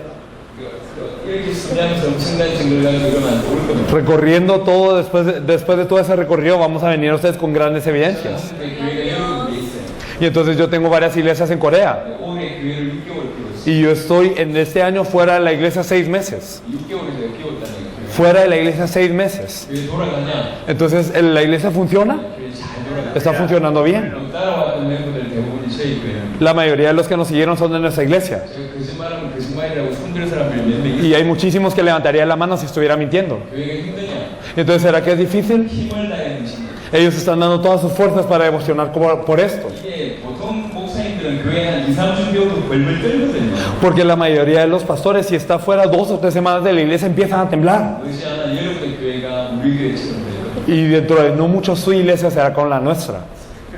이렇게 순장에서 엄청난 증거가 일어난 올 겁니다. Recorriendo todo, después de todo ese recorrido, vamos a venir a ustedes con grandes evidencias. 교회가 여러 군데 있어요. Y entonces yo tengo varias iglesias en Corea. 올해 교회를 6개월 키웠어요. Y yo estoy en este año fuera de la iglesia 6 meses. 6개월에서 키웠다는 거예요. Fuera de la iglesia 6 meses. 교회 돌아가냐? Entonces, ¿la iglesia funciona? 교회 잘 돌아가. Está funcionando bien. 그럼 따라왔던 멤버들 대부분이 저희 교회는 La mayoría de los que nos siguieron son de nuestra iglesia. 제가 거짓말하면 거짓말이라고 손들 사람들 몇 명. Y hay muchísimos que levantarían la mano si estuviera mintiendo. 교회가 힘드냐? Entonces, ¿será que es difícil? 힘을 다하는 것입니다. Ellos están dando todas sus fuerzas para emocionar por esto. 이게 보통 목사님들은 교회 한 2, 3주 배워도 벌벌 떨거든요. Porque la mayoría de los pastores, si está fuera 2 o 3 semanas de la iglesia, empiezan a temblar. 그것이 아마 여러분의 교회가 우리 교회처럼 될 겁니다. Y dentro de no mucho su iglesia será con la nuestra.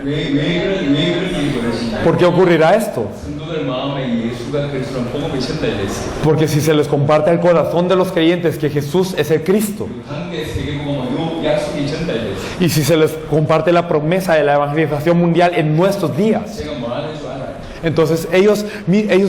왜 그런 일이 벌어지냐? ¿Por qué ocurrirá esto? 성도들 마음에 예수가 그리스도는 복음이 전달됐어요. Porque si se les comparte al corazón de los creyentes que Jesús es el Cristo, 당대 세계복음은 요 약속이 전달됐어요. y si se les comparte la promesa de la evangelización mundial en nuestros días, 제가 뭐 하는 줄 알아요. entonces ellos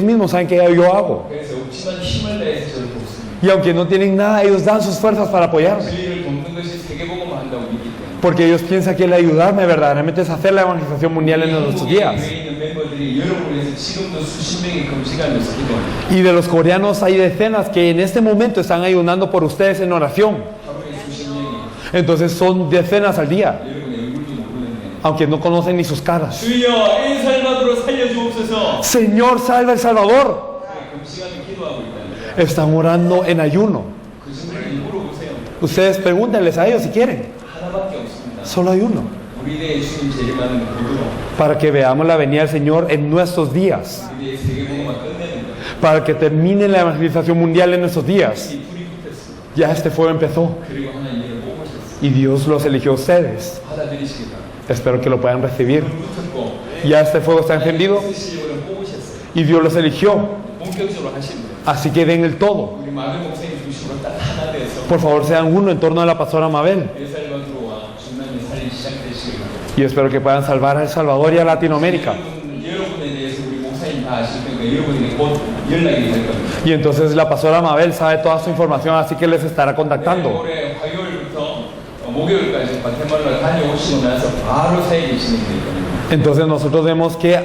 mismos saben que yo hago. 그래서 없지만 힘을 다해서 저를 돕습니다. Y aunque no tienen nada, ellos dan sus fuerzas para apoyarme. 저희를 돕는 것이 세계복음을 한다고 믿기 때문에. Porque ellos piensan que el ayudarme verdaderamente es hacer la evangelización mundial en nuestros días. 교회에 있는 멤버들이 여러분을 위해서 지금도 수십 명이 금식하면서 기도합니다. Y de los coreanos hay decenas que en este momento están ayunando por ustedes en oración. 하루에 수십 명이 Entonces son decenas al día, 여러분의 얼굴도 모르는데 aunque no conocen ni sus caras. 주여 엘살바도르 살려주옵소서. Señor, salva El Salvador. 금식하며 기도하고 있다. Están orando en ayuno. 그 친구들이 물어보세요. Ustedes pregúntenles a ellos si quieren. 하나밖에 없습니다. Solo hay uno. 우리 대의 주님 재림하는 보도록 Para que veamos la venida del Señor en nuestros días. 우리 대의 세계복음화 끝내는 것. Para que termine la evangelización mundial en nuestros días. 이 불이 붙었어. Ya este fuego empezó. 그리고 하나님을 뽑으셨어. Y Dios los eligió a ustedes. 받아들이시기 바랍니다. Espero que lo puedan recibir. 붙었고 Ya este fuego está encendido 쓰시려고 뽑으셨어요. y Dios los eligió. 본격적으로 하시는 거예요. Así que den el todo. 우리 마늘 목사님 중심으로 딱 하나 돼서 Por favor, sean uno en torno a la pastora Mabel. 엘살바도르와 중남미 살이 시작되시길 바랍니다. Y espero que puedan salvar a El Salvador y a Latinoamérica. 여러분에 대해서 우리 목사님 다 아실 거니까 여러분에게 곧 연락이 될 겁니다. Y entonces la pastora Mabel sabe toda su información, así que les estará 내일 contactando. 올해 화요일부터 목요일까지 과테말라 다녀오시고 나서 바로 사역이 진행될 겁니다. Entonces nosotros vemos que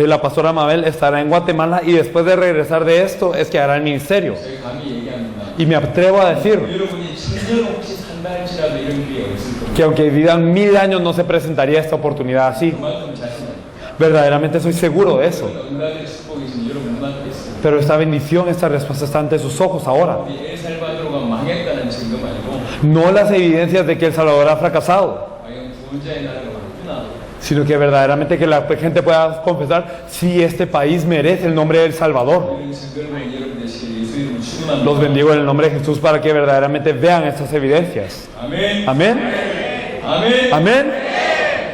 la pastora Mabel estará en Guatemala y después de regresar de esto es que hará el ministerio. 제가 감히 얘기합니다. Y me atrevo a decir 여러분이 10년 혹시 산다 할지라도 이런 기회가 없을 겁니다. que aunque vivan 1000 años no se presentaría esta oportunidad así. 그만큼 자신합니다. Verdaderamente soy seguro de eso. 응답의 축복이 지금 여러분 눈앞에 있습니다. Pero esta bendición, esta respuesta está ante sus ojos ahora. 우리 엘살바도르가 망했다는 증거 말고 No las evidencias de que El Salvador ha fracasado, 과연 구원자의 나라가 왔구나. sino que verdaderamente que la gente pueda confesar si este país merece el nombre del Salvador. 이런 증거를 보면 여러분들 예수 이름으로 축원합니다. Los bendigo en el nombre de Jesús para que verdaderamente vean estas evidencias. 아멘. Amén. 아멘. Amén.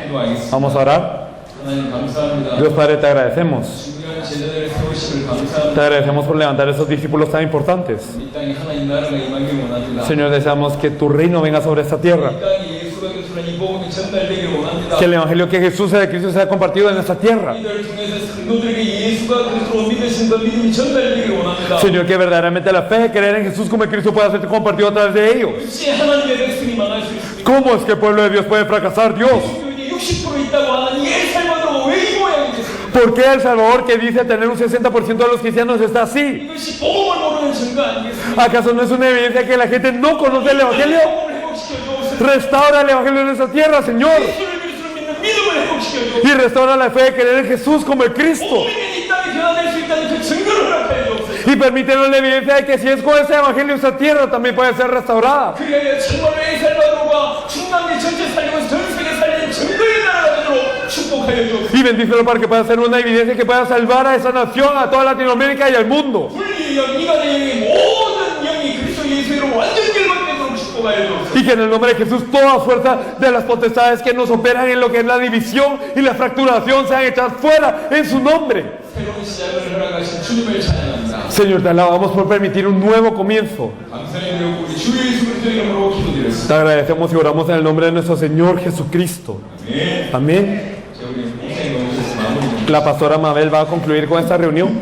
기도하겠습니다. Vamos a orar. 하나님 감사합니다. Dios Padre, te agradecemos. 중요한 제자들의 세우심을 Te 감사합니다. agradecemos por levantar esos discípulos tan importantes. 이 땅에 하나님 나라가 임하길 원합니다. Señor, deseamos que tu reino venga sobre esta tierra. 이 땅에 예수가 교수는 이 복음이 전달되길 원합니다. Que el evangelio que Jesús es de Cristo sea compartido en esta tierra. 이들을 통해서 성도들에게 예수가 그리스도로 믿으신다 믿음이 전달되길 원합니다. Señor, que verdaderamente la fe de creer en Jesús como en Cristo pueda ser compartido a través de ellos. 혹시 하나님의 백성이 망할 수 있습니까? ¿Cómo es que el pueblo de Dios puede fracasar, Dios? 교인이 60% 있다고 하는 이 엘살바도르가 왜 이 모양이 됐습니까? ¿Por qué El Salvador, que dice tener un 60% de los cristianos, está así? 이것이 복음을 모르는 증거 아니겠습니까? ¿Acaso no es una evidencia que la gente no conoce el evangelio? 복음을 회복시켜 주옵소서. Restaura el evangelio en nuestra tierra, Señor. 예수를 그리스도로 믿는 믿음을 회복시켜 주옵소서. Y restaura la fe de creer en Jesús como el Cristo. 국민이 이 땅에 변화될 수 있다는 그 증거를 허락하여 주옵소서. Y permítenos la evidencia de que si es con ese evangelio esta tierra también puede ser restaurada. 그래야 정말로 엘살바도르가 중남미 전체 살리면서 전 세계 살리는 증거의 나라가 되도록 축복하여 주옵소서. Y bendícelo para que pueda ser una evidencia que pueda salvar a esa nación, a toda Latinoamérica y al mundo. 분리의 영, 이간의 영의 모든 영이 그리스도 예수 이름 완전 결박되도록 축복하여 주옵소서. Y que en el nombre de Jesús toda fuerza de las potestades que nos operan en lo que es la división y la fracturación sean echadas fuera en su nombre. 새로운 시작을 허락하신 주님을 찬양합니다. Señor, te alabamos por permitir un nuevo comienzo. 감사의 드리고 우리 주 예수 그리스도 이름으로 기도드렸습니다. Te agradecemos y oramos en el nombre de nuestro Señor Jesucristo. 네. Amén. 자, 우리 목사님 오셔서 마무리 좀. La pastora Mabel va a concluir con esta reunión.